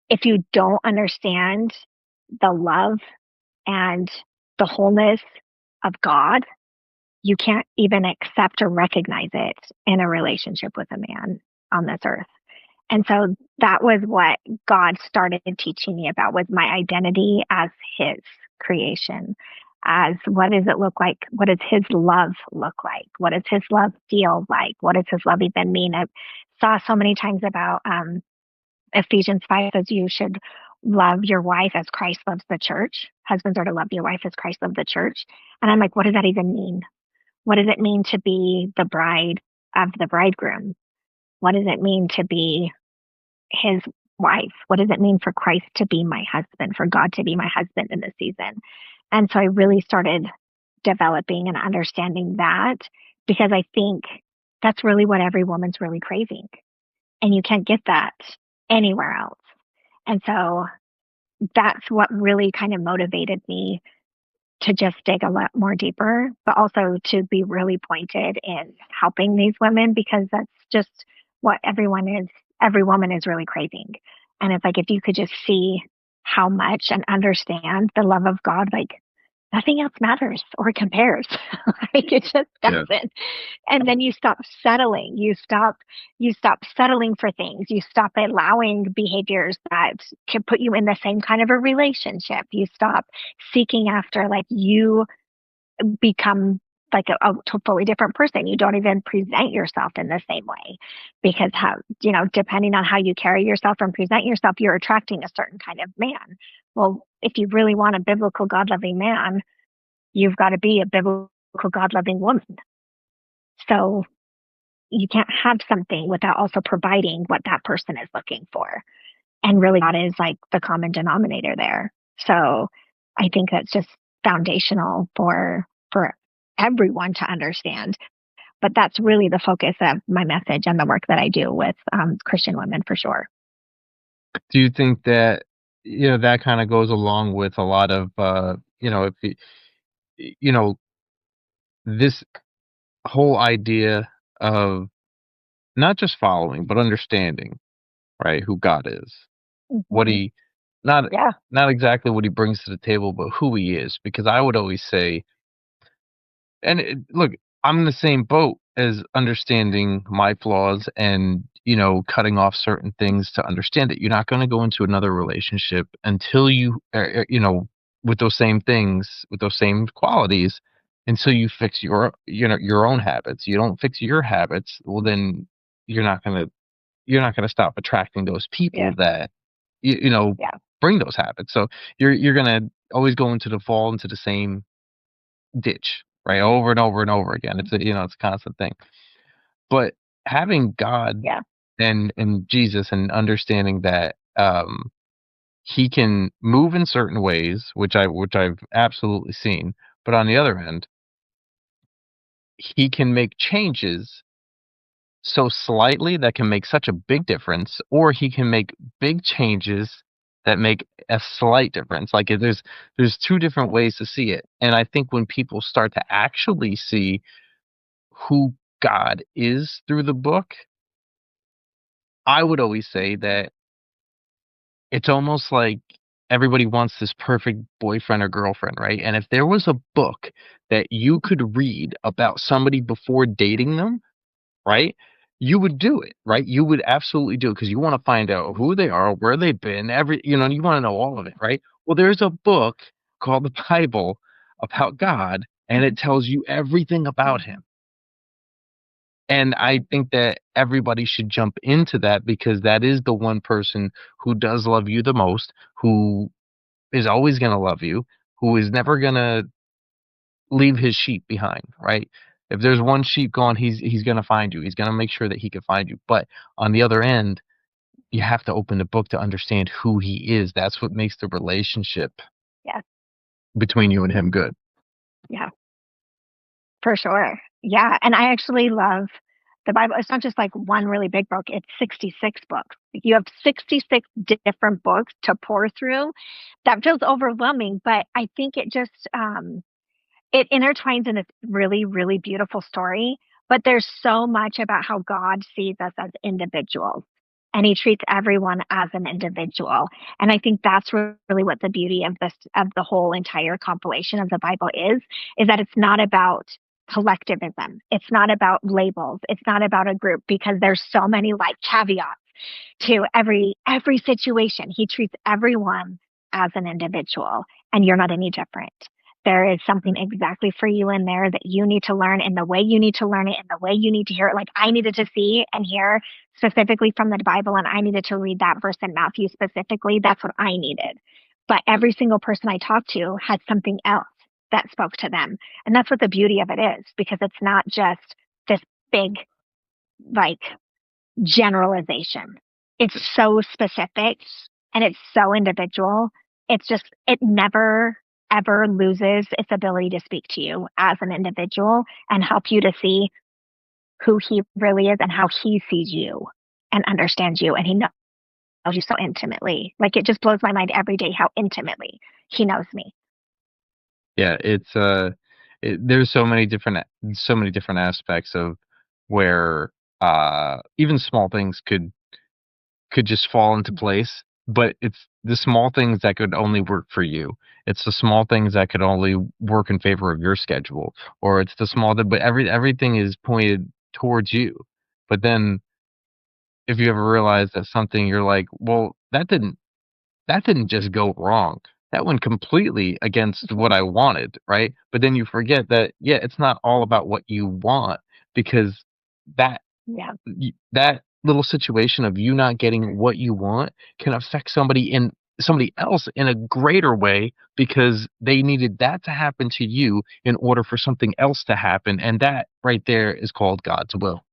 if you don't understand the love and the wholeness of God, you can't even accept or recognize it in a relationship with a man on this earth. And so that was what God started teaching me about was my identity as his creation. As what does it look like? What does his love look like? What does his love feel like? What does his love even mean? I saw so many times about Ephesians 5 says you should love your wife as Christ loves the church. Husbands are to love your wife as Christ loved the church. And I'm like, what does that even mean? What does it mean to be the bride of the bridegroom? What does it mean to be his wife? What does it mean for Christ to be my husband, for God to be my husband in this season? And so I really started developing and understanding that because I think that's really what every woman's really craving. And you can't get that anywhere else. And so that's what really kind of motivated me to just dig a lot more deeper, but also to be really pointed in helping these women because that's just what every woman is really craving. And it's like, if you could just see how much and understand the love of God, like nothing else matters or compares. Like it just Yeah. doesn't. And then you stop settling. You stop settling for things. You stop allowing behaviors that can put you in the same kind of a relationship. You stop seeking after like you become like a totally different person. You don't even present yourself in the same way because how, you know, depending on how you carry yourself and present yourself, you're attracting a certain kind of man. Well, if you really want a biblical, God loving man, you've got to be a biblical, God loving woman. So you can't have something without also providing what that person is looking for. And really, that is like the common denominator there. So I think that's just foundational for everyone to understand. But that's really the focus of my message and the work that I do with Christian women for sure. Do you think that, that kind of goes along with a lot of, if this whole idea of not just following, but understanding, right, who God is, what Mhm. he not Yeah. not exactly what he brings to the table, but who he is. Because I would always say, and look, I'm in the same boat as understanding my flaws and cutting off certain things to understand it. You're not going to go into another relationship until with those same things, with those same qualities, until you fix your own habits. You don't fix your habits, well then you're not gonna stop attracting those Yeah. people that you know Yeah. bring those habits. So you're gonna always go into the fall into the same ditch, right? Over and over and over again. It's a constant thing. But having God Yeah. and Jesus and understanding that he can move in certain ways, which I've absolutely seen, but on the other end, he can make changes so slightly that can make such a big difference, or he can make big changes that make a slight difference. Like there's two different ways to see it. And I think when people start to actually see who God is through the book, I would always say that it's almost like everybody wants this perfect boyfriend or girlfriend, right? And if there was a book that you could read about somebody before dating them, right? You would do it, right? You would absolutely do it because you want to find out who they are, where they've been, you want to know all of it, right? Well, there's a book called the Bible about God, and it tells you everything about him. And I think that everybody should jump into that because that is the one person who does love you the most, who is always going to love you, who is never going to leave his sheep behind, right? If there's one sheep gone, he's going to find you. He's going to make sure that he can find you. But on the other end, you have to open the book to understand who he is. That's what makes the relationship Yeah. between you and him good. Yeah. For sure. Yeah. And I actually love the Bible. It's not just like one really big book, it's 66 books. You have 66 different books to pour through. That feels overwhelming, but I think it intertwines in this really, really beautiful story. But there's so much about how God sees us as individuals and he treats everyone as an individual. And I think that's really what the beauty of of the whole entire compilation of the Bible is that it's not about collectivism. It's not about labels. It's not about a group because there's so many like caveats to every situation. He treats everyone as an individual and you're not any different. There is something exactly for you in there that you need to learn in the way you need to learn it, in the way you need to hear it. Like I needed to see and hear specifically from the Bible, and I needed to read that verse in Matthew specifically. That's what I needed. But every single person I talked to had something else that spoke to them. And that's what the beauty of it is, because it's not just this big, like, generalization. It's so specific and it's so individual. It never ever loses its ability to speak to you as an individual and help you to see who he really is and how he sees you and understands you. And he knows you so intimately. Like it just blows my mind every day how intimately he knows me. Yeah, there's so many different aspects of where even small things could just fall into place, but it's the small things that could only work for you. It's the small things that could only work in favor of your schedule, or it's the small that, but everything is pointed towards you. But then if you ever realize that something you're like, well, that didn't just go wrong. That went completely against what I wanted, right? But then you forget that, yeah, it's not all about what you want because that Yeah. that little situation of you not getting what you want can affect somebody else in a greater way because they needed that to happen to you in order for something else to happen, and that right there is called God's will.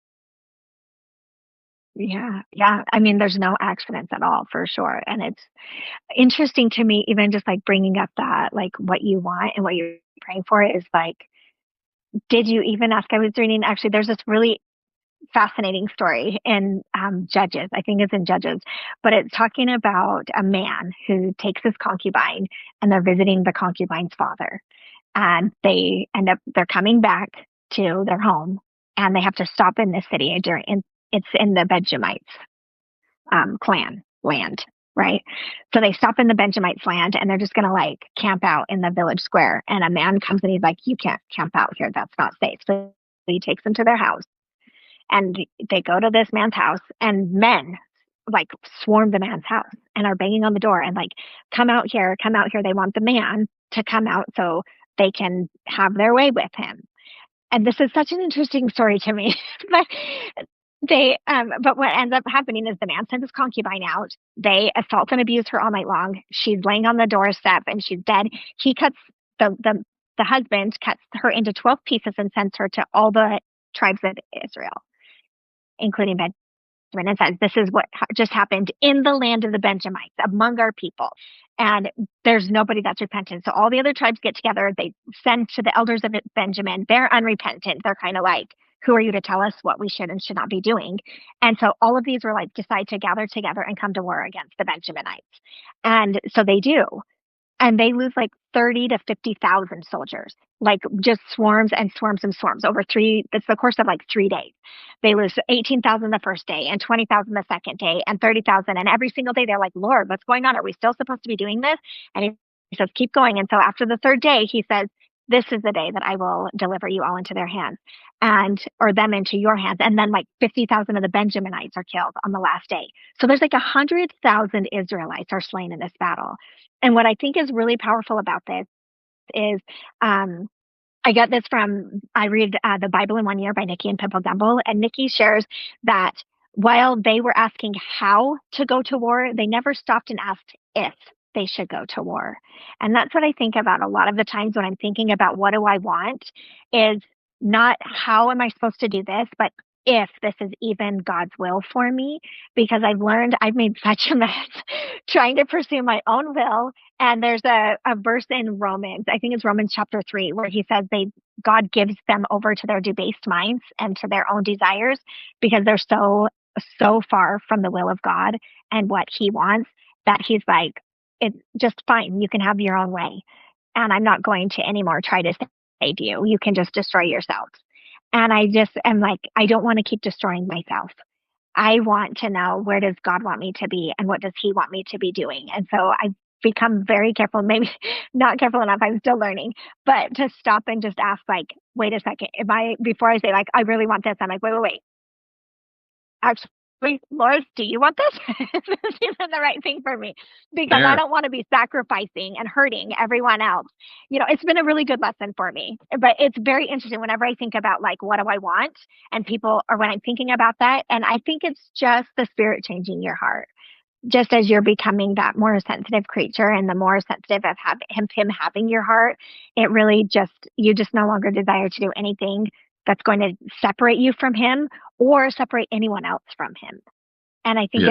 Yeah. Yeah. I mean, there's no accidents at all for sure. And it's interesting to me, even just like bringing up that, like what you want and what you're praying for is like, did you even ask? I was reading actually, there's this really fascinating story in Judges. I think it's in Judges, but it's talking about a man who takes his concubine and they're visiting the concubine's father. And they're coming back to their home and they have to stop in this city during, it's in the Benjamites clan land, right? So they stop in the Benjamites' land and they're just going to like camp out in the village square. And a man comes and he's like, you can't camp out here. That's not safe. So he takes them to their house and they go to this man's house and men like swarm the man's house and are banging on the door and like, come out here, come out here. They want the man to come out so they can have their way with him. And this is such an interesting story to me. But but what ends up happening is the man sends his concubine out. They assault and abuse her all night long. She's laying on the doorstep and she's dead. He cuts the husband cuts her into 12 pieces and sends her to all the tribes of Israel, including Benjamin, and says, this is what just happened in the land of the Benjamites among our people. And there's nobody that's repentant. So all the other tribes get together. They send to the elders of Benjamin. They're unrepentant. They're kind of like, who are you to tell us what we should and should not be doing? And so all of these were like, decide to gather together and come to war against the Benjaminites. And so they do. And they lose like 30 to 50,000 soldiers, like just swarms and swarms and swarms over it's the course of like 3 days. They lose 18,000 the first day and 20,000 the second day and 30,000. And every single day they're like, Lord, what's going on? Are we still supposed to be doing this? And he says, keep going. And so after the third day, he says, this is the day that I will deliver you all into their hands or them into your hands. And then like 50,000 of the Benjaminites are killed on the last day. So there's like 100,000 Israelites are slain in this battle. And what I think is really powerful about this is I got this I read the Bible in 1 year by Nikki and Pippa Gumble. And Nikki shares that while they were asking how to go to war, they never stopped and asked if they should go to war. And that's what I think about a lot of the times when I'm thinking about what do I want is not how am I supposed to do this, but if this is even God's will for me, because I've made such a mess trying to pursue my own will. And there's a verse in Romans, I think it's Romans chapter 3, where he says God gives them over to their debased minds and to their own desires because they're so far from the will of God and what he wants that he's like, it's just fine. You can have your own way. And I'm not going to anymore try to save you. You can just destroy yourselves. And I just am like, I don't want to keep destroying myself. I want to know where does God want me to be and what does he want me to be doing? And so I've become very careful, maybe not careful enough. I'm still learning, but to stop and just ask like, wait a second, before I say like, I really want this, I'm like, wait. Actually, Lord, do you want this? Is this even the right thing for me? Because I don't want to be sacrificing and hurting everyone else. It's been a really good lesson for me, but it's very interesting whenever I think about like, what do I want? And people, or when I'm thinking about that, and I think it's just the Spirit changing your heart. Just as you're becoming that more sensitive creature and the more sensitive of him having your heart, it really you just no longer desire to do anything that's going to separate you from him or separate anyone else from him. And I think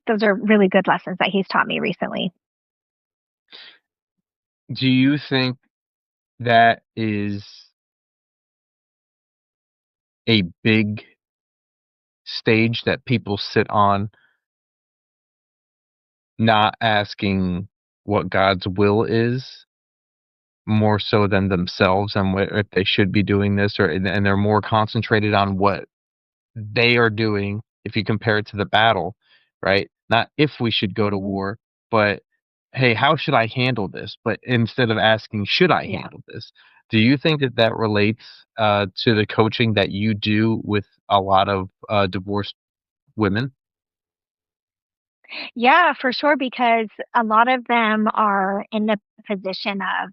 those are really good lessons that he's taught me recently. Do you think that is a big stage that people sit on, not asking what God's will is, more so than themselves and if they should be doing this, and they're more concentrated on what they are doing if you compare it to the battle, right? Not if we should go to war, but hey, how should I handle this? But instead of asking, should I handle this? Do you think that relates to the coaching that you do with a lot of divorced women? Yeah, for sure, because a lot of them are in the position of,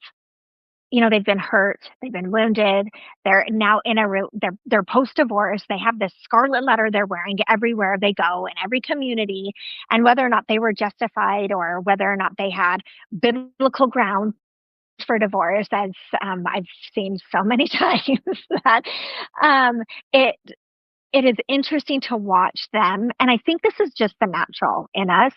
they've been hurt, they've been wounded, they're now they're post-divorce, they have this scarlet letter they're wearing everywhere they go in every community, and whether or not they were justified or whether or not they had biblical grounds for divorce, as I've seen so many times that it is interesting to watch them. And I think this is just the natural in us,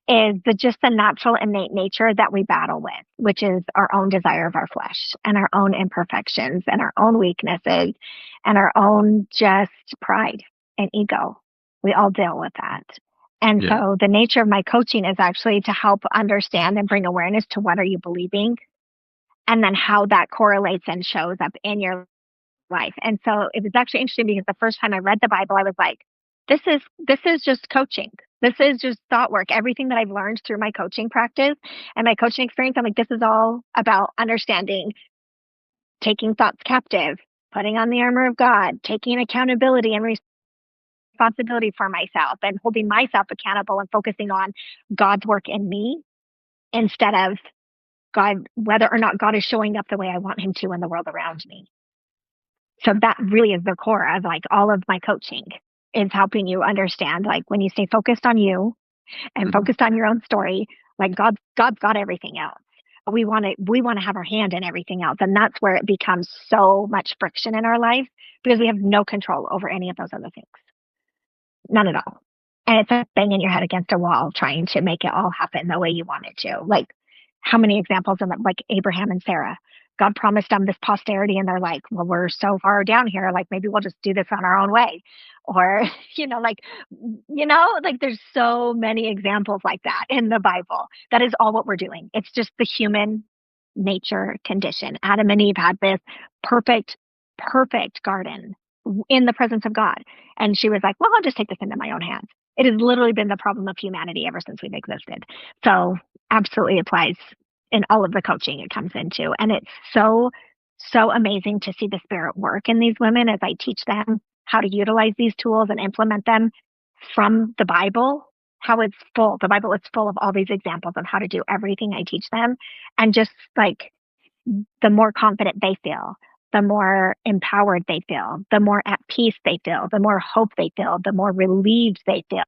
is just the natural innate nature that we battle with, which is our own desire of our flesh and our own imperfections and our own weaknesses and our own just pride and ego. We all deal with that. And so the nature of my coaching is actually to help understand and bring awareness to what are you believing, and then how that correlates and shows up in your life. And so it was actually interesting because the first time I read the Bible, I was like, this is just coaching. This is just thought work. Everything that I've learned through my coaching practice and my coaching experience, I'm like, this is all about understanding, taking thoughts captive, putting on the armor of God, taking accountability and responsibility for myself, and holding myself accountable and focusing on God's work in me instead of God, whether or not God is showing up the way I want him to in the world around me. So that really is the core of like all of my coaching, is helping you understand, like, when you stay focused on you and focused on your own story, like God's got everything else. We want to have our hand in everything else. And that's where it becomes so much friction in our life, because we have no control over any of those other things. None at all. And it's like banging your head against a wall trying to make it all happen the way you want it to. Like, how many examples of like Abraham and Sarah? God promised them this posterity, and they're like, well, we're so far down here. Like, maybe we'll just do this on our own way. Or, like there's so many examples like that in the Bible. That is all what we're doing. It's just the human nature condition. Adam and Eve had this perfect, perfect garden in the presence of God. And she was like, well, I'll just take this into my own hands. It has literally been the problem of humanity ever since we've existed. So absolutely applies in all of the coaching it comes into. And it's so, so amazing to see the Spirit work in these women as I teach them how to utilize these tools and implement them from the Bible. How it's full. The Bible is full of all these examples of how to do everything I teach them. And just like, the more confident they feel, the more empowered they feel, the more at peace they feel, the more hope they feel, the more relieved they feel.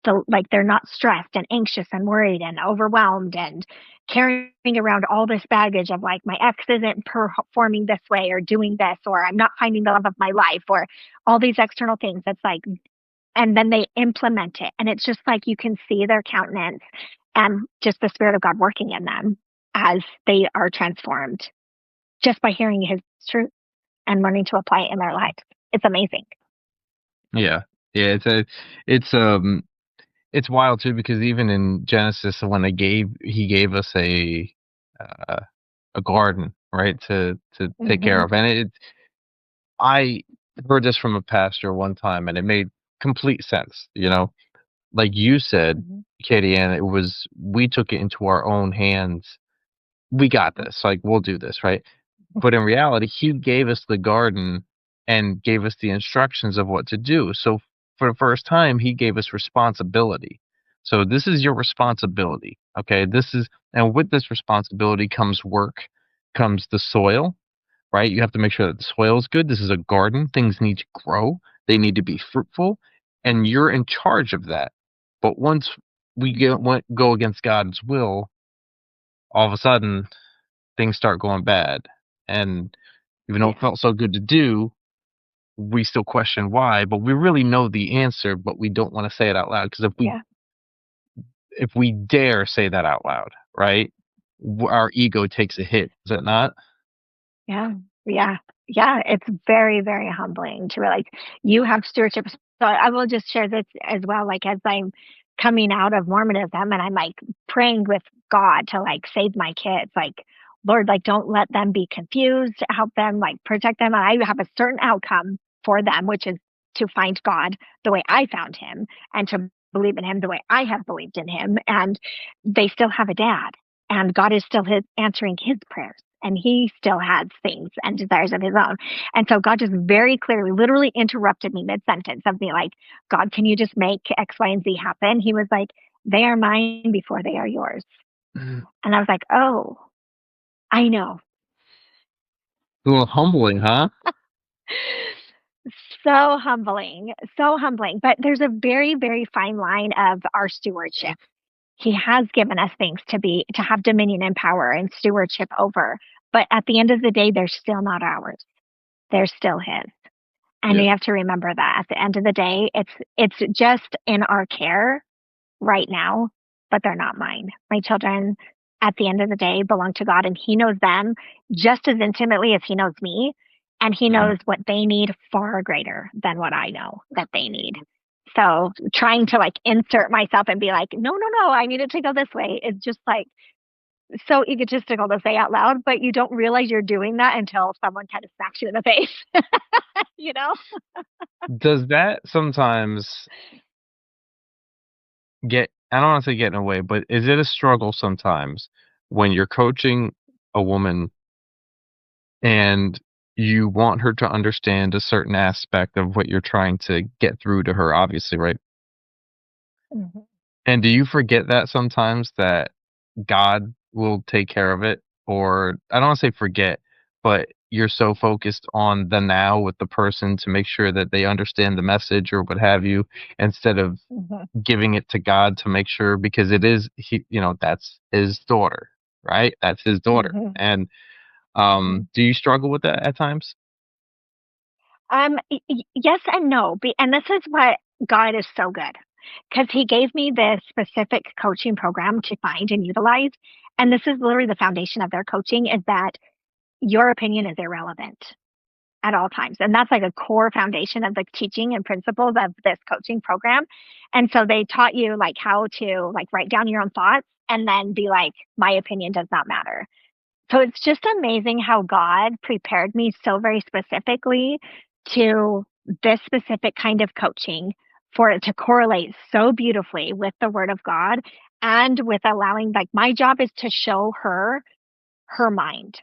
So like, they're not stressed and anxious and worried and overwhelmed and carrying around all this baggage of like, my ex isn't performing this way or doing this, or I'm not finding the love of my life, or all these external things. That's like, and then they implement it. And it's just like, you can see their countenance and just the Spirit of God working in them as they are transformed just by hearing his truth and learning to apply it in their lives. It's amazing. Yeah. Yeah, it's wild too, because even in Genesis, when he gave us uh, a garden, right, to take care of. And I heard this from a pastor one time, and it made complete sense, like you said, Katie Ann. We took it into our own hands. We got this, like, we'll do this, right? But in reality, he gave us the garden and gave us the instructions of what to do. So for the first time, he gave us responsibility. So this is your responsibility. Okay. And with this responsibility comes work, comes the soil, right? You have to make sure that the soil is good. This is a garden. Things need to grow. They need to be fruitful, and you're in charge of that. But once we go against God's will, all of a sudden things start going bad. And even though it felt so good to do, we still question why, but we really know the answer, but we don't want to say it out loud, because if we dare say that out loud, right, our ego takes a hit. Is it not? Yeah. Yeah. Yeah. It's very, very humbling to realize you have stewardship. So I will just share this as well. Like, as I'm coming out of Mormonism and I'm like praying with God to like save my kids, like, Lord, like, don't let them be confused, help them, like, protect them. And I have a certain outcome for them, which is to find God the way I found him and to believe in him the way I have believed in him. And they still have a dad, and God is still answering his prayers. And he still has things and desires of his own. And so God just very clearly, literally interrupted me mid-sentence of me like, God, can you just make X, Y, and Z happen? He was like, they are mine before they are yours. And I was like, oh, I know. A little humbling, huh? So humbling, so humbling. But there's a very, very fine line of our stewardship. He has given us things to have dominion and power and stewardship over. But at the end of the day, they're still not ours. They're still his. And we have to remember that at the end of the day, it's just in our care right now, but they're not mine. My children, at the end of the day, belong to God, and he knows them just as intimately as he knows me. And he knows what they need far greater than what I know that they need. So trying to like insert myself and be like, no, no, no, I need it to go this way, is just like so egotistical to say out loud, but you don't realize you're doing that until someone kind of smacks you in the face, you know? Does that sometimes I don't want to say get in the way, but is it a struggle sometimes when you're coaching a woman and you want her to understand a certain aspect of what you're trying to get through to her, obviously, right? Mhm. And do you forget that sometimes that God will take care of it? Or I don't want to say forget, but you're so focused on the now with the person to make sure that they understand the message or what have you, instead of Mhm. giving it to God to make sure, because it is that's his daughter, right? That's his daughter. Mhm. And Mhm. do you struggle with that at times? Yes and no. And this is what God is so good because He gave me this specific coaching program to find and utilize. And this is literally the foundation of their coaching is that your opinion is irrelevant at all times. And that's like a core foundation of the teaching and principles of this coaching program. And so they taught you like how to like write down your own thoughts and then be like, my opinion does not matter. So it's just amazing how God prepared me so very specifically to this specific kind of coaching for it to correlate so beautifully with the word of God and with allowing, like, my job is to show her her mind.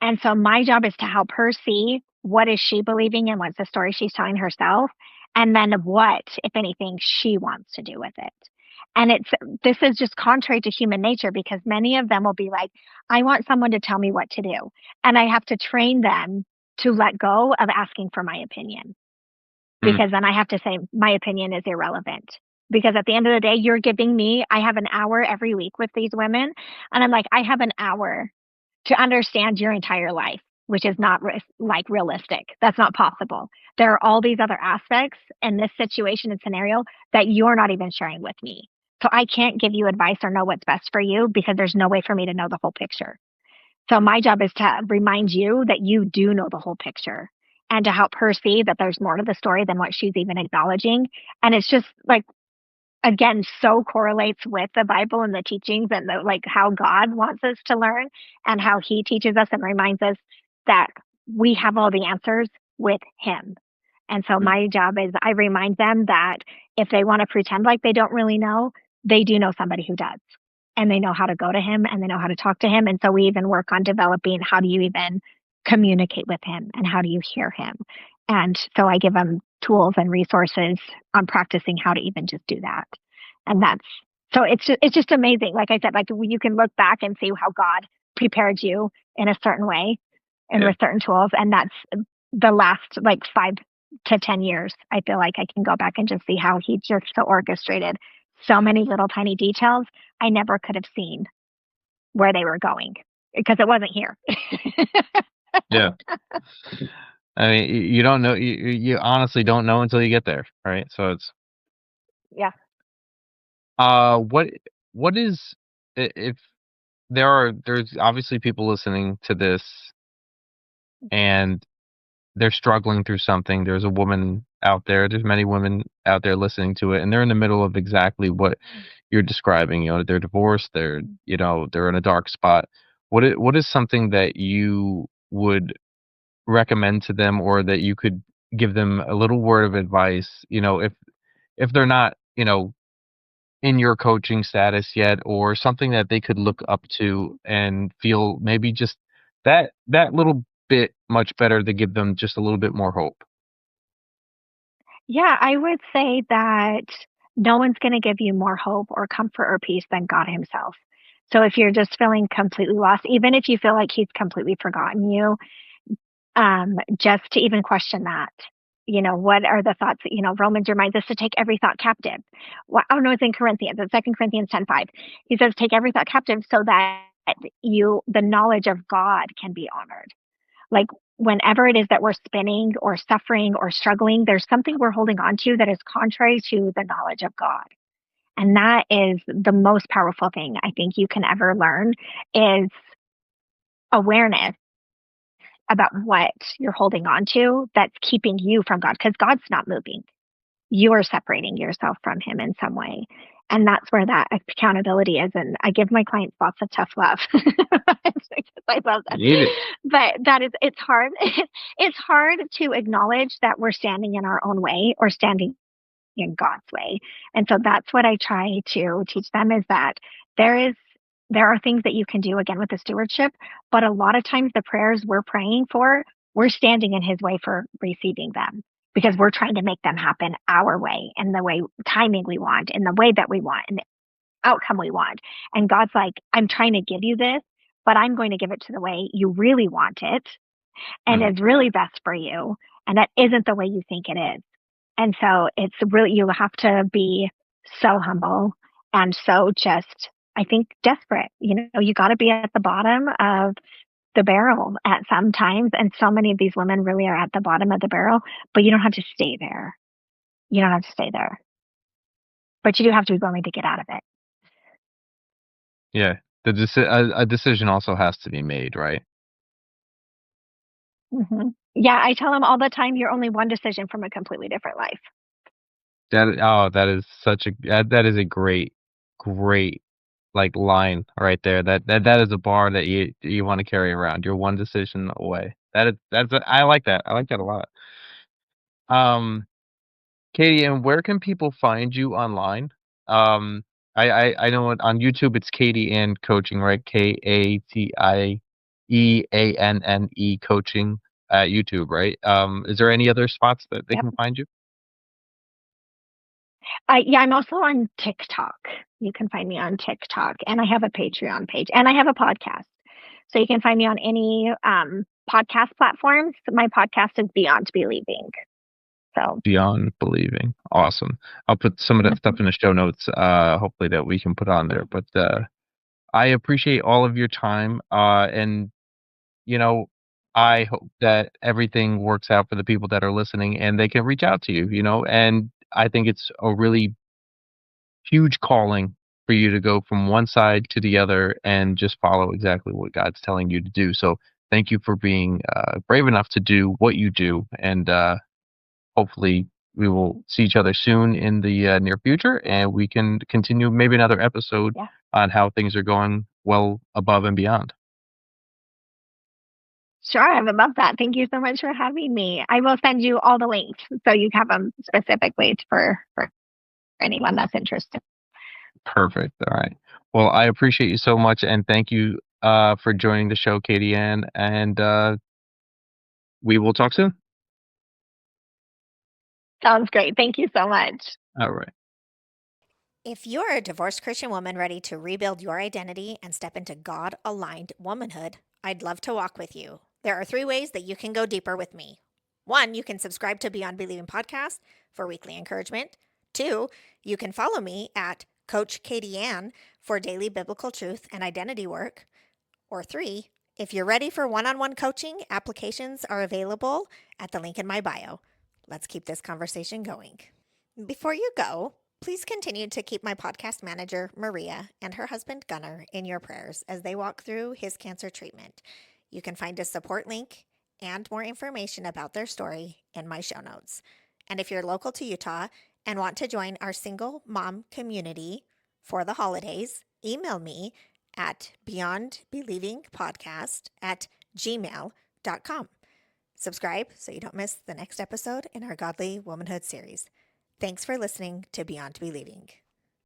And so my job is to help her see what is she believing and what's the story she's telling herself, and then what, if anything, she wants to do with it. And this is just contrary to human nature because many of them will be like, I want someone to tell me what to do. And I have to train them to let go of asking for my opinion Mm, because then I have to say my opinion is irrelevant. Because at the end of the day, you're giving me, I have an hour every week with these women. And I'm like, I have an hour to understand your entire life, which is not like realistic. That's not possible. There are all these other aspects in this situation and scenario that you're not even sharing with me. So I can't give you advice or know what's best for you because there's no way for me to know the whole picture. So my job is to remind you that you do know the whole picture and to help her see that there's more to the story than what she's even acknowledging. And it's just like again so correlates with the Bible and the teachings and the like how God wants us to learn and how he teaches us and reminds us that we have all the answers with him. And so mm, my job is I remind them that if they want to pretend like they don't really know, they do know somebody who does. And they know how to go to him and they know how to talk to him. And so we even work on developing how do you even communicate with him and how do you hear him. And so I give them tools and resources on practicing how to even just do that. And that's so it's just amazing. Like I said, like you can look back and see how God prepared you in a certain way and yeah. with certain tools. And that's the last like 5 to 10 years. I feel like I can go back and just see how he just so orchestrated so many little tiny details I never could have seen where they were going because it wasn't here. Yeah. I mean, you don't know. You honestly don't know until you get there, right? So it's Yeah. what is if there's obviously people listening to this and they're struggling through something. There's a woman out there. There's many women out there listening to it, and they're in the middle of exactly what you're describing. They're divorced. They're in a dark spot. What is something that you would recommend to them, or that you could give them a little word of advice? If they're not, in your coaching status yet, or something that they could look up to and feel maybe just that little bit much better, to give them just a little bit more hope. Yeah, I would say that no one's going to give you more hope or comfort or peace than God himself. So if you're just feeling completely lost, even if you feel like he's completely forgotten you, just to even question that. What are the thoughts that, Romans reminds us to take every thought captive. Well, oh no, it's in Corinthians, it's 2 Corinthians 10:5. He says, take every thought captive so that the knowledge of God can be honored. Like whenever it is that we're spinning or suffering or struggling, there's something we're holding on to that is contrary to the knowledge of God. And that is the most powerful thing I think you can ever learn is awareness about what you're holding on to that's keeping you from God because God's not moving. You are separating yourself from him in some way. And that's where that accountability is. And I give my clients lots of tough love. I love that. You need it. But it's hard. It's hard to acknowledge that we're standing in our own way or standing in God's way. And so that's what I try to teach them, is that there are things that you can do, again, with the stewardship, but a lot of times the prayers we're praying for, we're standing in his way for receiving them, because we're trying to make them happen our way, and the way timing we want, and the way that we want, and the outcome we want. And God's like, I'm trying to give you this, but I'm going to give it to the way you really want it, and Mhm. is really best for you. And that isn't the way you think it is. And so it's really, you have to be so humble and so just, I think, desperate. You got to be at the bottom of the barrel at some times. And so many of these women really are at the bottom of the barrel, but you don't have to stay there. You don't have to stay there, but you do have to be willing to get out of it. Yeah. A decision also has to be made, right? Yeah, I tell them all the time, you're only one decision from a completely different life. That is such a that is a great like line right there. That is a bar that you want to carry around. You're one decision away. I like that. I like that a lot. Um, Katie, and where can people find you online? Um, I know on YouTube it's Katie Ann Coaching, right? KATIEANNE Coaching at YouTube, right? Is there any other spots that they Yep. can find you? Yeah, I'm also on TikTok. You can find me on TikTok, and I have a Patreon page, and I have a podcast. So you can find me on any podcast platforms. My podcast is Beyond Believing. So Beyond believing. Awesome. I'll put some of that stuff mhm. in the show notes, hopefully that we can put on there. But I appreciate all of your time. And you know, I hope that everything works out for the people that are listening and they can reach out to you, and I think it's a really huge calling for you to go from one side to the other and just follow exactly what God's telling you to do. So thank you for being brave enough to do what you do. And hopefully we will see each other soon in the near future, and we can continue maybe another episode Yeah, on how things are going well above and beyond. sure. I would love that. Thank you so much for having me. I will send you all the links so you have them specifically for anyone that's interested. Perfect. All right. Well, I appreciate you so much, and thank you for joining the show, Katie Ann, and we will talk soon. Sounds great. Thank you so much. All right. If you're a divorced Christian woman ready to rebuild your identity and step into God aligned womanhood, I'd love to walk with you. There are 3 ways that you can go deeper with me. 1, you can subscribe to Beyond Believing Podcast for weekly encouragement. 2, you can follow me at Coach Katie Ann for daily biblical truth and identity work. Or 3, if you're ready for one-on-one coaching, applications are available at the link in my bio. Let's keep this conversation going. Before you go, please continue to keep my podcast manager, Maria, and her husband, Gunnar, in your prayers as they walk through his cancer treatment. You can find a support link and more information about their story in my show notes. And if you're local to Utah and want to join our single mom community for the holidays, email me at beyondbelievingpodcast@gmail.com. Subscribe so you don't miss the next episode in our Godly Womanhood series. Thanks for listening to Beyond Believing.